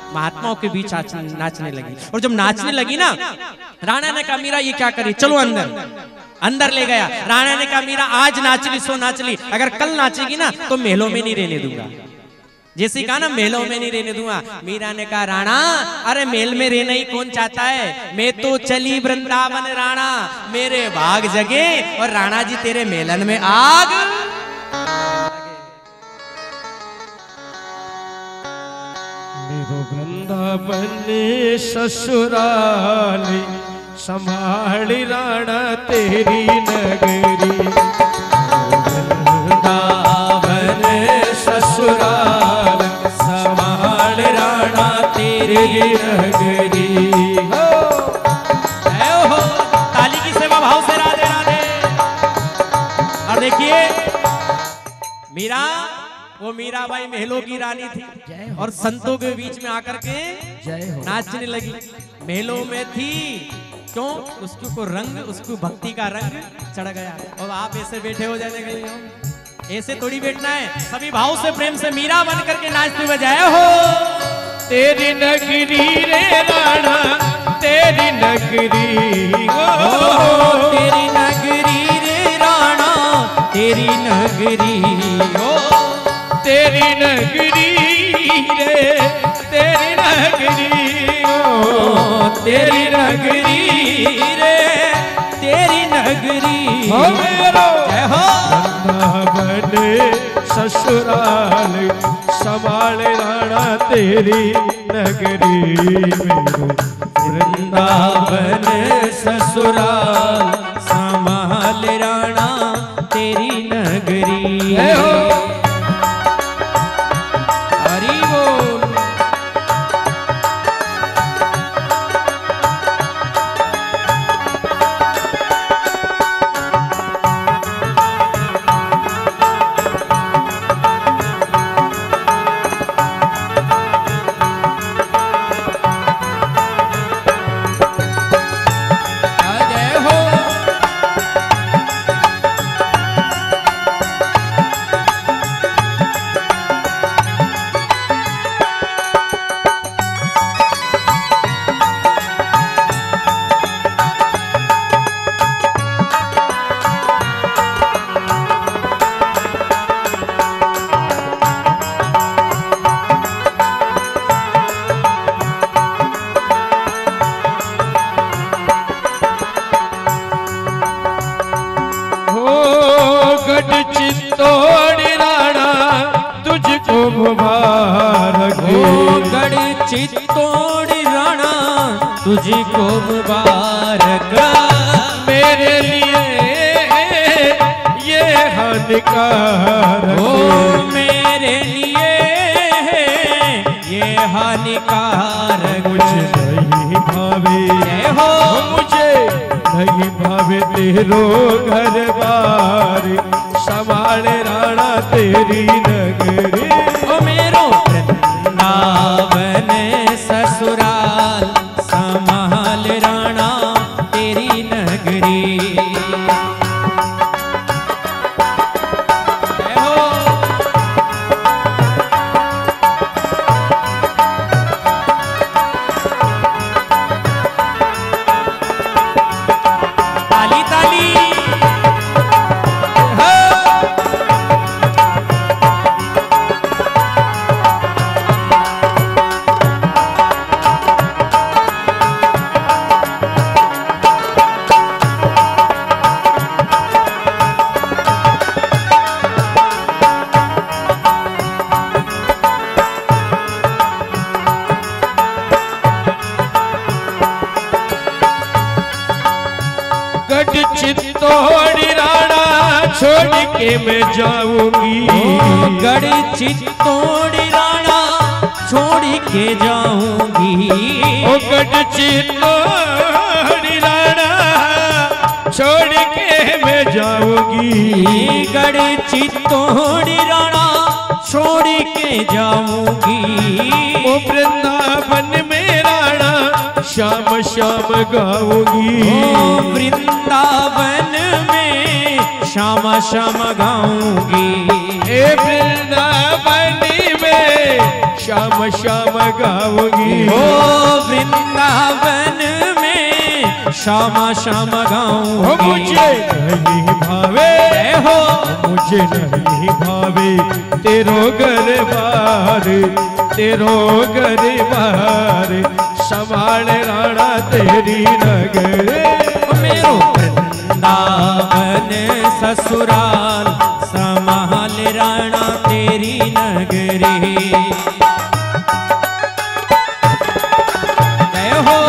महात्माओं के बीच नाचने लगी। और जब नाचने लगी ना, राणा ने कहा मीरा ये क्या करी, चलो अंदर। अंदर ले गया। राणा ने कहा मीरा आज नाचली सो नाचली, अगर कल नाचेगी ना तो महलों में नहीं रहने दूंगा। जैसे कहा ना महलों में नहीं रहने दूंगा। मीरा ने कहा राणा अरे महल में रहना ही कौन चाहता है, मैं तो चली वृंदावन राणा, मेरे भाग जगे और राणा जी तेरे मेलन में आग। मेरो वृंदावन ससुराली संभाल राणा तेरी नगरी। वृंदावन ससुराल संभाल राणा तेरी नगरी। हो ताली की सेवा भाव से राधे राधे। और देखिए मीरा, वो मीराबाई महलों की रानी थी और संतों के बीच में आकर के नाचने लगी। महलों में थी क्यों? उसको रंग, उसको भक्ति का रंग चढ़ गया। और आप ऐसे बैठे हो जाने के लिए, ऐसे थोड़ी बैठना है, सभी भाव से प्रेम से मीरा बन करके नाचते हुए जाए हो। तेरी नगरी रे राणा तेरी नगरी, तेरी नगरी रे राणा तेरी नगरी, तेरी नगरी रे तेरी नगरी, तेरी नगरी रे तेरी नगरी। हो मेरो जय हो। वृंदावन ससुराल संभाल राणा तेरी नगरी। मेरो वृंदावन ससुराल संभाल राणा तेरी नगरी। जय हो। हरि बोल। मुबारक हो गढ़ चित्तौड़ राणा तुझको मुबारक। मेरे लिए ये हानिकारक हो मेरे लिए ये हानिकारक। मुझे नहीं भावे हो मुझे नहीं भावे तेरो घर बार संभाल राणा तेरी नगरी। ओ मेरो वृंदावन ससुराल संभाल राणा तेरी नगरी। चित्तौड़ राणा छोड़ के मैं जाऊंगी। गढ़ चित्तौड़ राणा छोड़ के जाऊंगी। ओ गढ़ चित्तौड़ राणा छोड़ के मैं जाऊंगी। गढ़ चित्तौड़ राणा छोड़ के जाऊंगी। ओ वृंदावन में राणा शाम शाम गाऊंगी। ओ वृंदावन में शाम शाम गाऊंगी। ए वृंदावन में शाम शाम गाऊंगी। ओ वृंदावन में शाम शाम गाऊंगी। मुझे नहीं भावे हो मुझे नहीं भावे तेरो गरबार तेरो गरबार संभाल राणा तेरी नगरी। मेरो वृंदावन ससुराल संभाल राणा तेरी नगरी। जय हो।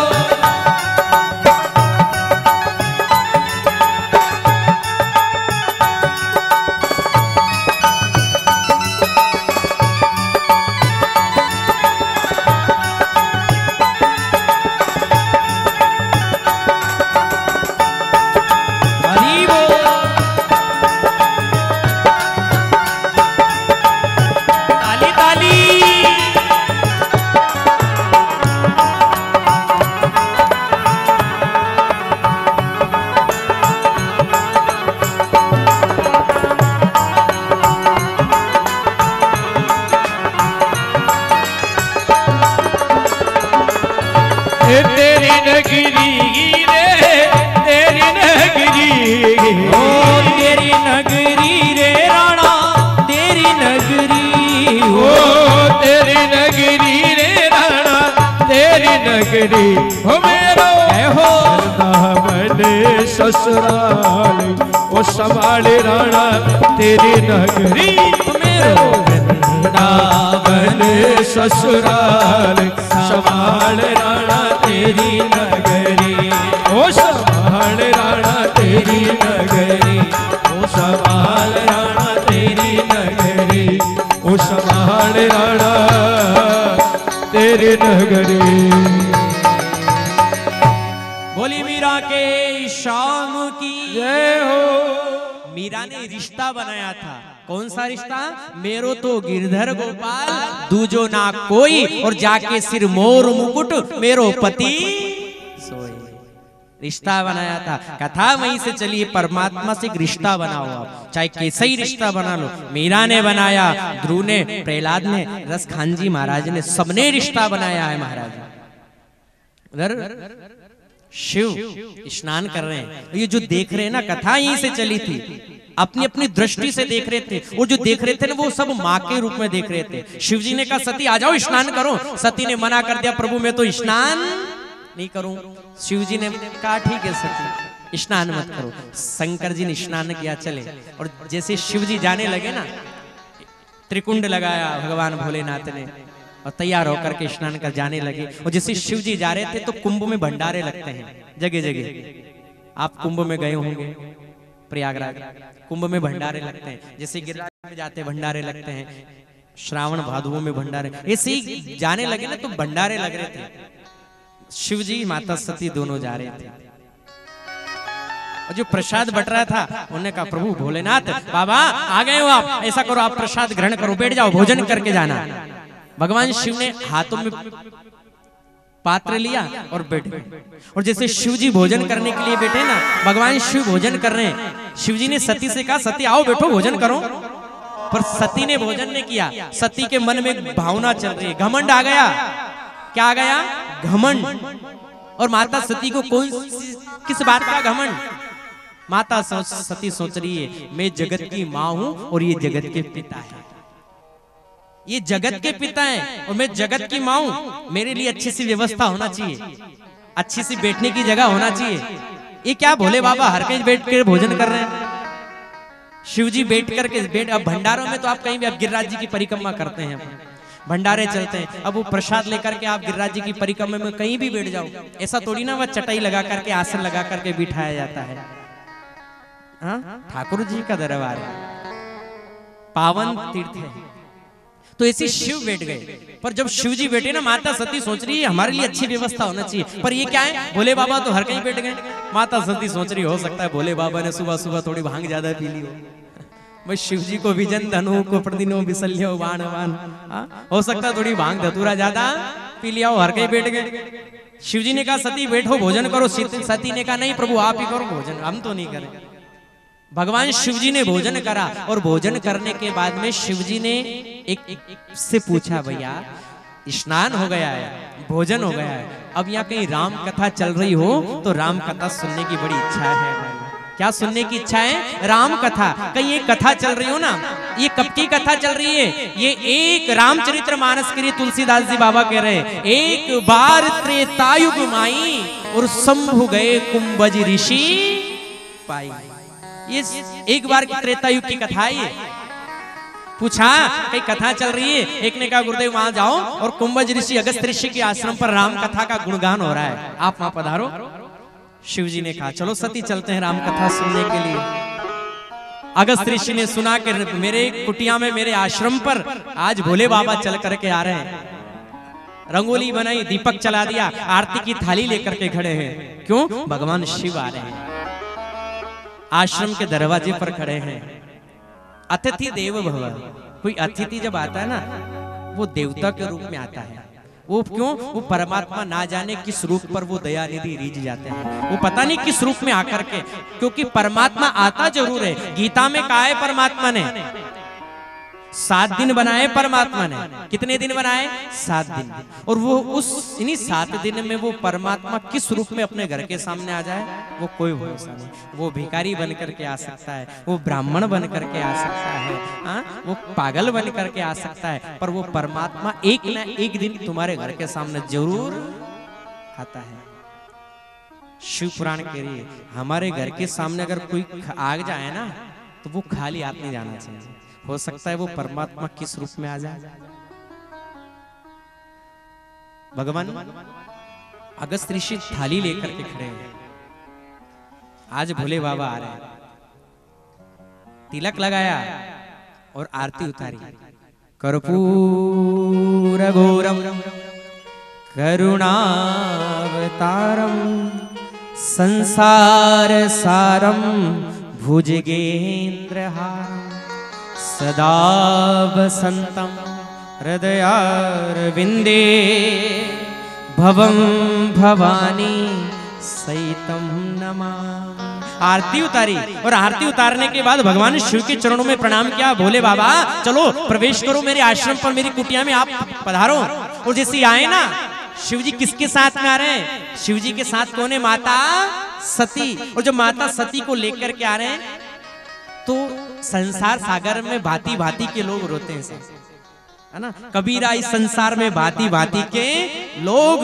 तेरी नगरी हो तेरी नगरी रे राणा तेरी नगरी हो मेरो हो वृंदावन ससुराल ओ संभाले राणा तेरी नगरी मेरो वृंदावन ससुराल संभाल राणा तेरी नगरी ओ संभाल राणा तेरी नगरी ओ संभाल राणा तेरी नगरी ओ संभाल राणा तेरी नगरी। बोली मीरा के शाम की जय हो। मीरा ने रिश्ता बनाया था, कौन सा रिश्ता? मेरो तो गिरधर गोपाल दूजो ना कोई, और जाके सिर मोर मुकुट मेरो पति सोई। रिश्ता बनाया था, कथा वहीं से चली। परमात्मा से एक रिश्ता बनाओ आप, चाहे कैसा ही रिश्ता बना लो। मीरा ने बनाया, ध्रुव ने, प्रहलाद ने, रस खान जी महाराज ने, सबने रिश्ता बनाया है महाराज। उधर शिव स्नान कर रहे हैं, ये जो देख रहे हैं ना, कथा यहीं से चली थी। अपनी अपनी दृष्टि से देख रहे थे, और जो देख रहे थे ना वो सब माँ के रूप में देख रहे थे। शिव जी ने कहा सती आ जाओ स्नान करो, सती ने मना कर दिया, प्रभु मैं तो स्नान नहीं करूं। शिव जी ने कहा ठीक है सती स्नान मत करो। शंकर जी ने स्नान किया, चले, और जैसे शिव जी जाने लगे ना, त्रिकुंड लगाया भगवान भोलेनाथ ने, और तैयार होकर के स्नान कर जाने लगे। और जैसे शिव जी जा रहे थे तो कुंभ में भंडारे लगते हैं जगह जगह। आप कुंभ में गए होंगे, प्रयागराज कुंभ में भंडारे लगते हैं। जैसे गिरिराज में जाते भंडारे लगते हैं, श्रावण भादुओं में भंडारे, ऐसे ही जाने लगे ना तो भंडारे लग रहे थे। शिव जी माता सती दोनों जा रहे थे, और जो प्रसाद बट रहा था उन्होंने कहा प्रभु भोलेनाथ बाबा आ गए हो आप, ऐसा करो आप प्रसाद ग्रहण करो, बैठ जाओ भोजन करके जाना। भगवान शिव ने हाथों में पात्र लिया और बैठे, और जैसे शिव जी भोजन करने के लिए बैठे ना, भगवान शिव भोजन कर रहे हैं। शिव जी ने सती से कहा सती आओ बैठो भोजन करो, पर सती ने भोजन नहीं किया। सती के मन में एक भावना चल रही है, घमंड आ गया। क्या आ गया? घमंड। और माता सती को कौन किस बात का घमंड? माता सती सोच रही है मैं जगत की माँ हूं और ये जगत के पिता है, ये जगत के पिता हैं और मैं जगत की माँ हूं। मेरे लिए अच्छी सी व्यवस्था होना चाहिए, अच्छी सी बैठने की जगह होना चाहिए। ये क्या भोले बाबा हर कहीं बैठ कर भोजन कर रहे हैं। शिव जी बैठ करके अब भंडारों में तो आप कहीं भी, अब गिरिराज जी की परिक्रमा करते हैं, भंडारे चलते हैं, अब वो प्रसाद लेकर के आप गिरिराज जी की परिक्रमा में कहीं भी बैठ जाओ, ऐसा थोड़ी ना वह चटाई लगा करके आसन लगा करके बिठाया जाता है। ठाकुर जी का दरबार है, पावन तीर्थ है। तो ऐसे शिव बैठ गए, पर जब शिव जी बैठे ना, माता सती सोच रही है हमारे लिए अच्छी व्यवस्था होना चाहिए, पर ये क्या है भोले बाबा तो हर कहीं बैठ गए। माता सती सोच रही हो सकता है भोले बाबा ने सुबह सुबह थोड़ी भांग ज्यादा पी ली हो, भाई शिव जी को विजन धनु को प्रतिदिनों बिसल्यो बाण बाण, हो सकता है थोड़ी भांग धतूरा ज्यादा पी लिया हो, हर कहीं बैठ गए। शिव जी ने कहा सती बैठो भोजन करो, सती ने कहा नहीं प्रभु आप ही करो भोजन, हम तो नहीं करें। भगवान शिव जी ने भोजन करा, और भोजन करने के बाद में शिव जी ने एक से पूछा भैया स्नान हो गया है, भोजन हो गया है, अब यहाँ कहीं राम कथा चल रही हो तो राम कथा सुनने की बड़ी इच्छा है। क्या सुनने की इच्छा है? राम कथा। कहीं एक कथा चल रही हो ना, ये कब की कथा चल रही है? ये एक रामचरित्र मानस के लिए तुलसीदास जी बाबा कह रहे हैं, एक बार त्रेतायुग माई और शंभु गए कुंभज ऋषि पाई। ये एक बार की त्रेतायुग की कथा है। ये पूछा कई कथा चल रही है, एक ने कहा गुरुदेव वहां जाओ और कुंभज ऋषि अगस्त ऋषि के आश्रम पर राम कथा का गुणगान हो रहा है, आप वहां पधारो। शिव जी ने कहा चलो सती चलते हैं राम कथा सुनने के लिए। अगस्त ऋषि ने सुना कि मेरे कुटिया में मेरे आश्रम पर आज भोले बाबा चल करके आ रहे हैं, रंगोली बनाई, दीपक चला दिया, आरती की थाली लेकर के खड़े हैं। क्यों? भगवान शिव आ रहे हैं, आश्रम के दरवाजे पर खड़े हैं। अतिथि देव भव, कोई अतिथि जब आता है ना वो देवता के रूप में आता है। वो क्यों? वो परमात्मा ना जाने किस रूप पर वो दयानिधि रीझ जाते हैं, वो पता नहीं किस रूप में आकर के, क्योंकि परमात्मा आता जरूर है। गीता में कहा है परमात्मा ने 7 दिन बनाए परमात्मा ने। कितने दिन बनाए? 7 दिन। और वो इन्हीं 7 दिन में वो परमात्मा किस रूप में अपने घर के सामने आ जाए, वो कोई भरोसा नहीं। वो भिखारी बन करके आ सकता है, वो ब्राह्मण बन करके आ सकता है, वो पागल बन करके आ सकता है, पर वो परमात्मा एक ना एक दिन तुम्हारे घर के सामने जरूर आता है। शिव पुराण कह रही है हमारे घर के सामने अगर कोई आ जाए ना तो वो खाली हाथ नहीं जाना चाहिए। हो सकता है वो परमात्मा किस रूप में आ जाए। भगवान अगस्त ऋषि थाली लेकर के खड़े हैं। आज भोले बाबा आ रहे हैं, तिलक लगाया और आरती उतारी। कर्पूर घोरम करुणावतारम संसार सारम भुजगेन्द्रहारम सदा वसंतम हृदयारविंदे भवम भवानी सहितम नमामि। आरती उतारी और आरती उतारने के बाद भगवान शिव के चरणों में प्रणाम किया। भोले बाबा चलो प्रवेश करो मेरे आश्रम पर, मेरी कुटिया में आप पधारो। और जैसे आए ना, शिव जी किसके साथ में आ रहे हैं? शिव जी के साथ कौन है? माता सती। और जब माता सती को लेकर के आ रहे हैं तो संसार सागर में भांति भांति के लोग रोते हैं, है ना। कबीरा इस संसार में भांति भांति के लोग,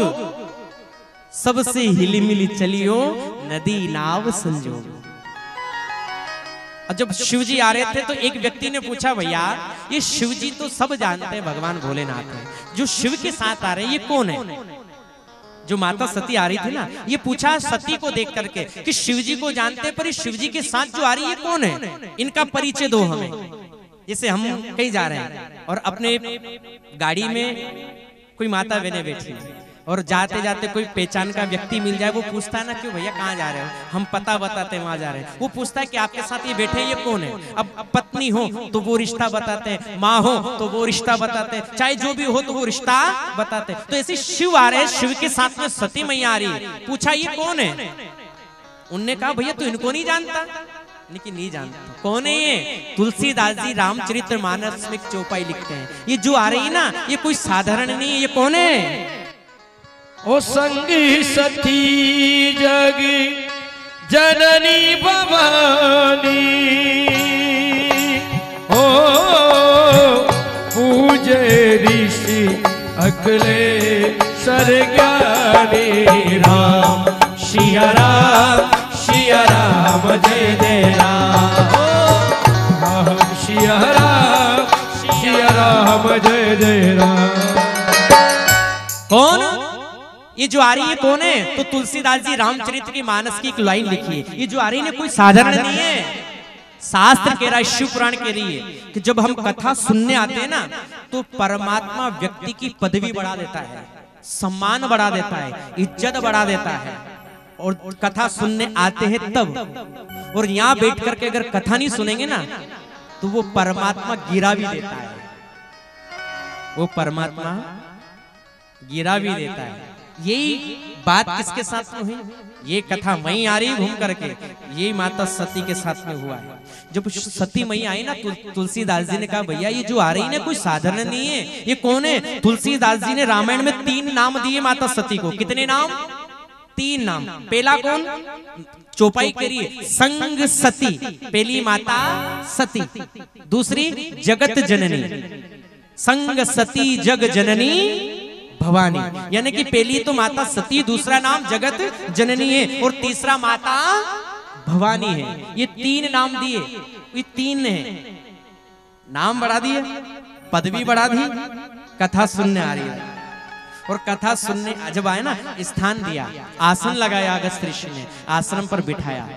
सबसे हिली मिली चलियो नदी नाव संजोग। और जब शिव जी आ रहे थे तो एक व्यक्ति ने पूछा, भैया ये शिव जी तो सब जानते हैं भगवान भोलेनाथ है, जो शिव के साथ आ रहे हैं ये कौन है? जो माता सती आ रही थी ना, ये पूछा सती को देख करके कि शिव जी को जानते पर शिव जी के साथ जो आ रही है कौन है, इनका परिचय दो हमें। जैसे हम कहीं जा रहे हैं और अपने गाड़ी में कोई माता बहने बैठी और जाते जाते कोई पहचान का व्यक्ति मिल जाए, वो पूछता है ना क्यों भैया कहाँ जा रहे हो, हम पता बताते हैं वहां जा रहे हैं। वो पूछता है कि आपके साथ ये बैठे ये कौन है। अब पत्नी हो तो वो रिश्ता बताते हैं, माँ हो तो वो रिश्ता बताते हैं, चाहे जो भी हो तो वो रिश्ता बताते हैं। तो ऐसे शिव आ रहे हैं, शिव के साथ में सती मैया आ रही है। पूछा ये कौन है? उनने कहा भैया तो इनको नहीं जानता। लेकिन नहीं जानता कौन है ये? तुलसीदास जी रामचरितमानस में चौपाई लिखते हैं, ये जो आ रही है ना ये कोई साधारण नहीं है। ये कौन है? ओ संगी सती जग जननी भवानी, ओ पूजे ऋषि अगले सरज्ञानी। राम सिया राम जय जय राम, सिया राम जय जय राम। कौन ये जो आ रही है कौन है? तो तुलसीदास जी रामचरित की मानस की एक लाइन लिखी है, ये जो आ रही है कोई साधारण नहीं है। शास्त्र कह रहा है, शिव पुराण कह रही है कि जब हम कथा सुनने आते हैं ना तो परमात्मा व्यक्ति की पदवी बढ़ा देता है, सम्मान बढ़ा देता है, इज्जत बढ़ा देता है। और कथा सुनने आते हैं तब, और यहाँ बैठ करके अगर कथा नहीं सुनेंगे ना तो वो परमात्मा गिरा भी देता है, वो परमात्मा गिरा भी देता है। यही बात किसके साथ में हुई? ये कथा वहीं आ रही घूम करके, ये माता सती के साथ में हुआ है। जब सती मैया आई ना तुलसीदास जी ने कहा भैया ये जो आ रही है कोई साधारण नहीं है, ये कौन है? तुलसीदास जी ने रामायण में 3 नाम दिए माता सती को। कितने नाम? 3 नाम। पहला कौन? चौपाई करिए, संग सती, पहली माता सती। दूसरी जगत जननी, संग सती जग जननी भवानी, यानी कि पहली तो माता सती, दूसरा नाम जगत जननी है और तीसरा माता भवानी है। ये 3 नाम दिए, ये 3 है। नाम बढ़ा दिए, पदवी बढ़ा दी, कथा सुनने आ रही है। और कथा सुनने जब आए ना, स्थान दिया, आसन लगाया अगस्त ऋषि ने, आश्रम पर बिठाया।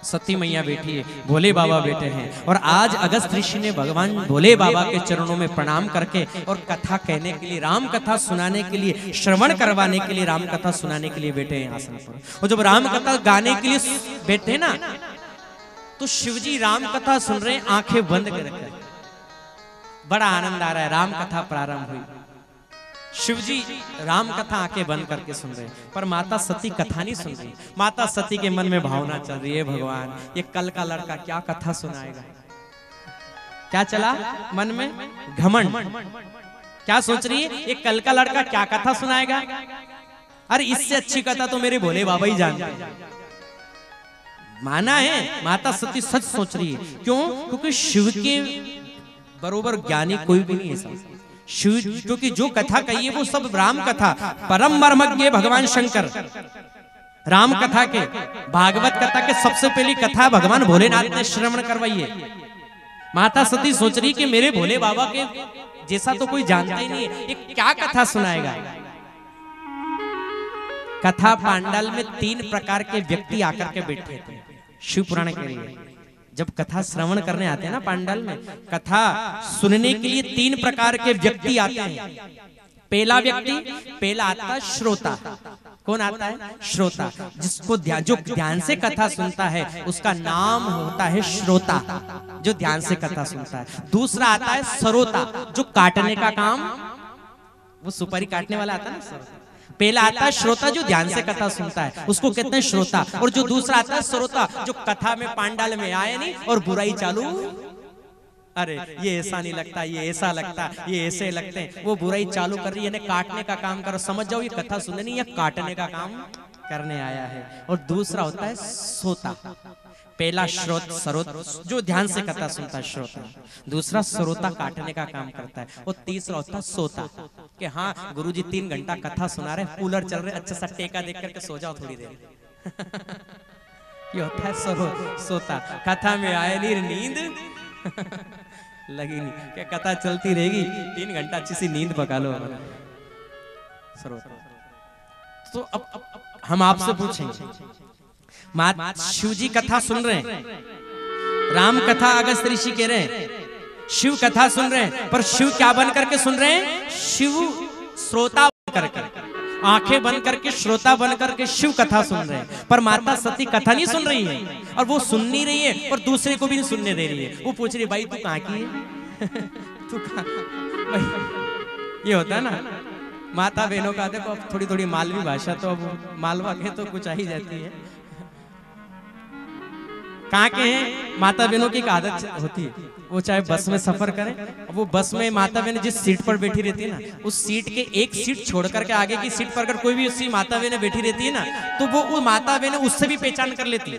सती मैया बैठी है, भोले बाबा बैठे हैं। और आज अगस्त ऋषि ने भगवान भोले बाबा के चरणों में प्रणाम करके और कथा कहने के लिए, राम कथा सुनाने के लिए, श्रवण करवाने के लिए, राम कथा सुनाने के लिए बैठे हैं आसन पर। और जब राम कथा गाने के लिए बैठे ना तो शिवजी राम कथा सुन रहे हैं आंखें बंद करके। बड़ा आनंद आ रहा है। राम कथा प्रारंभ हुई, शिवजी राम कथा आंखें बंद करके सुन रहे हैं, पर माता सती कथा नहीं सुन रही। माता सती के मन में भावना चल रही है, भगवान ये कल का लड़का क्या कथा सुनाएगा। क्या चला मन में? घमंड। क्या सोच रही है ये कल का लड़का क्या कथा सुनाएगा? अरे इससे अच्छी कथा तो मेरे भोले बाबा ही जानते हैं। माना है माता सती सच सोच रही है। क्यों? क्योंकि शिव के बरोबर ज्ञानी कोई भी नहीं है शिव, क्योंकि जो कथा कही है वो सब राम कथा, परम मर्मज्ञ भगवान शंकर राम कथा के, भागवत कथा के सबसे पहली कथा भगवान भोलेनाथ ने श्रवण करवाई है। माता सती सोच रही कि मेरे भोले बाबा के जैसा तो कोई जानता ही नहीं है, ये क्या कथा सुनाएगा। कथा पांडाल में 3 प्रकार के व्यक्ति आकर के बैठे थे शिव पुराण के लिए। जब कथा श्रवण करने आते हैं ना पांडाल में, कथा सुनने के लिए 3 प्रकार के व्यक्ति आते हैं। पहला व्यक्ति, पहला आता है श्रोता। कौन आता है? श्रोता। जिसको जो ध्यान से कथा सुनता है उसका नाम होता है श्रोता, जो ध्यान से कथा सुनता है। दूसरा आता है सरोता, जो काटने का काम, वो सुपारी काटने वाला आता है ना सरोता। पहला आता है श्रोता जो ध्यान से कथा सुनता है, उसको कहते हैं श्रोता। और जो दूसरा आता है सरोता, जो कथा में पांडाल में आए नहीं और बुराई चालू, अरे ये ऐसा नहीं लगता, ये ऐसा लगता, ये ऐसे लगते हैं, वो बुराई चालू कर रही है, काटने का काम करो। समझ जाओ ये कथा सुनने नहीं, ये काटने का काम करने आया है। और दूसरा होता है सोता। पहला श्रोत सरोत जो ध्यान से कथा सुनता है श्रोता, दूसरा सरोता काटने का काम करता है, और तीसरा होता है सोता कि हाँ गुरुजी 3 घंटा कथा सुना रहे, कूलर चल रहे, अच्छा सा टेका देख करके सो जाओ थोड़ी देर। ये होता है सोता। कथा में आए नहीं नींद लगी नहीं, क्या कथा चलती रहेगी 3 घंटा अच्छी सी नींद पका लो। तो अब हम आपसे पूछेंगे, शिव जी कथा सुन रहे हैं, राम कथा अगस्त ऋषि कह रहे हैं, शिव कथा सुन रहे हैं, पर शिव क्या बन करके सुन रहे हैं? शिव श्रोता बन करके, आंखें बंद करके श्रोता बन करके शिव कथा सुन रहे हैं। पर माता सती कथा नहीं सुन रही है, और वो सुन नहीं रही है और दूसरे को भी नहीं सुनने दे रही है। वो पूछ रही भाई तू कहाँ की है? तू कहाँ? ये होता है ना माता बहनों का। देखो अब थोड़ी थोड़ी मालवी भाषा तो अब मालवा के तो कुछ आ ही जाती है। कहाँ के हैं माता बहनों की एक आदत होती है, वो चाहे बस में सफर करें, वो बस में माता बहन जिस सीट पर बैठी रहती है ना, उस सीट के एक सीट छोड़ करके आगे की सीट पर अगर कोई भी उसी माता बहन बैठी रहती है ना, तो वो माता बहन उससे भी पहचान कर लेती है।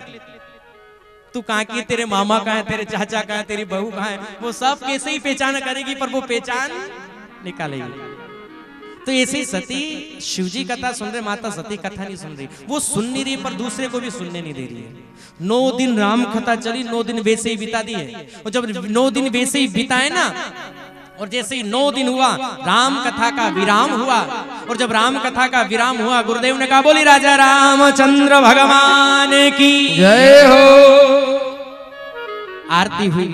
तू कहाँ की, तेरे मामा कहाँ है, तेरे चाचा कहाँ है, तेरी बहू कहाँ है, वो सब कैसे ही पहचान करेगी, पर वो पहचान निकालेगी। तो ऐसे ही सती शिवजी कथा सुन रहे, माता सती कथा नहीं सुन रही, वो सुन नहीं रही पर दूसरे को भी सुनने नहीं दे रही है। 9 दिन राम कथा चली, 9 दिन वैसे ही बिता दिए। और जब 9 दिन वैसे ही बिताए ना, और जैसे ही 9 दिन हुआ राम कथा का विराम हुआ, और जब राम कथा का विराम हुआ गुरुदेव ने कहा बोली राजा रामचंद्र भगवान की जय हो। आरती हुई,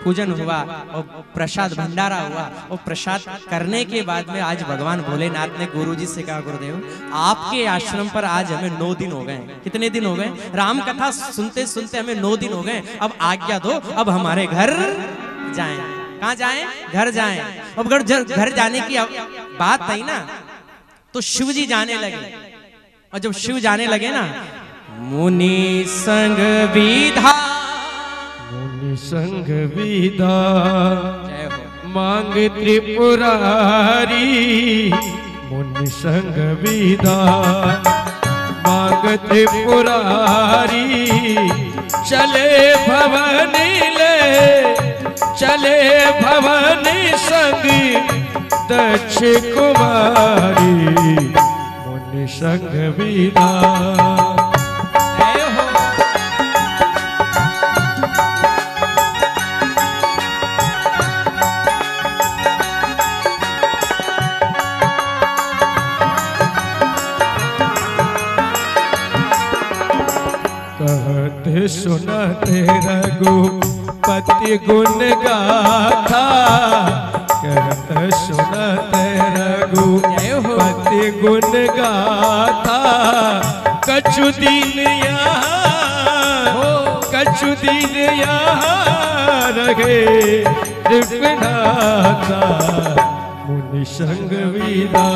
पूजन हुआ और प्रसाद भंडारा हुआ। और प्रसाद करने के बाद में आज भगवान भोलेनाथ ने गुरुजी से कहा गुरुदेव आपके आश्रम पर आज हमें 9 दिन हो गए। कितने दिन हो गए? राम कथा सुनते सुनते हमें 9 दिन हो गए। अब आज्ञा दो, अब हमारे घर जाएं। कहाँ जाएं? घर जाएं। अब घर जाने की बात आई ना, तो शिव जी जाने लगे। और जब शिव जाने लगे ना, मुनि संग विधा, मुनि संग विदा मांग त्रिपुरारी, मुनि संग विदा मांग त्रिपुरारी। चले भवानी ले, चले भवानी संग दक्ष कुमारी, मुनि संग विदा। कहते सुनते रघुपति गुण गाथा, कहते सुनते रघुपति गुण गाथा। कछु दिन यहाँ, कछु दिन यहाँ रहे कृपनाथा, मुनि संग विदा।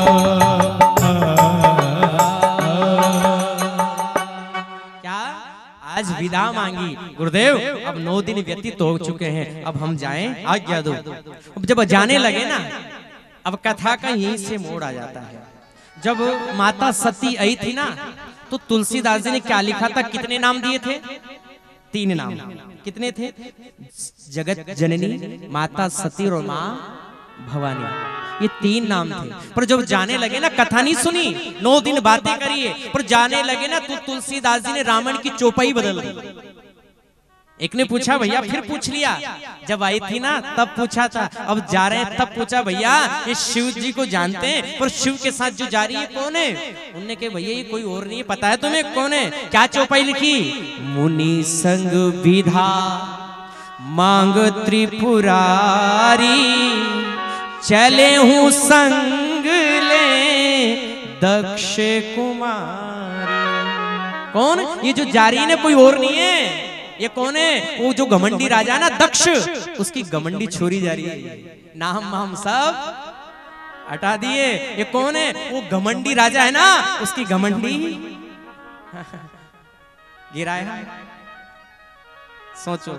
आज विदा मांगी, गुरुदेव अब 9 दिन व्यतीत हो चुके हैं, अब हम जाएं, आज्ञा दो। अब जब जाने लगे ना, अब कथा का यहीं से मोड़ आ जाता है। जब माता सती आई थी ना, तो तुलसीदास जी ने क्या लिखा था, कितने नाम दिए थे? 3 नाम। कितने थे? जगत जननी, माता सती और माँ भवानी, ये 3 नाम थे। पर जब जाने लगे ना, कथा नहीं सुनी, 9 दिन बातें करिए, पर जाने लगे ना तो तुलसीदास जी ने रावण की चौपाई बदल दी। एक ने पूछा भैया, फिर पूछ लिया, जब आई थी ना तब पूछा था, अब जा रहे हैं तब पूछा, भैया ये शिव जी को जानते हैं, पर शिव के साथ जो जा रही है कौन है? उनने कहा भैया ये कोई और नहीं है, पता है तुम्हें कौन है? क्या चौपाई लिखी? मुनि संग विधा मांग त्रिपुरारी, चले हूँ संग ले दक्ष कुमारी। कौन? ये जो जा रही है ना कोई और नहीं है, ये कौन है? वो जो घमंडी राजा ना दक्ष, उसकी घमंडी छोरी जा रही है। नाम हम सब हटा दिए, ये कौन है? वो घमंडी राजा है ना, उसकी घमंडी गिराया। सोचो।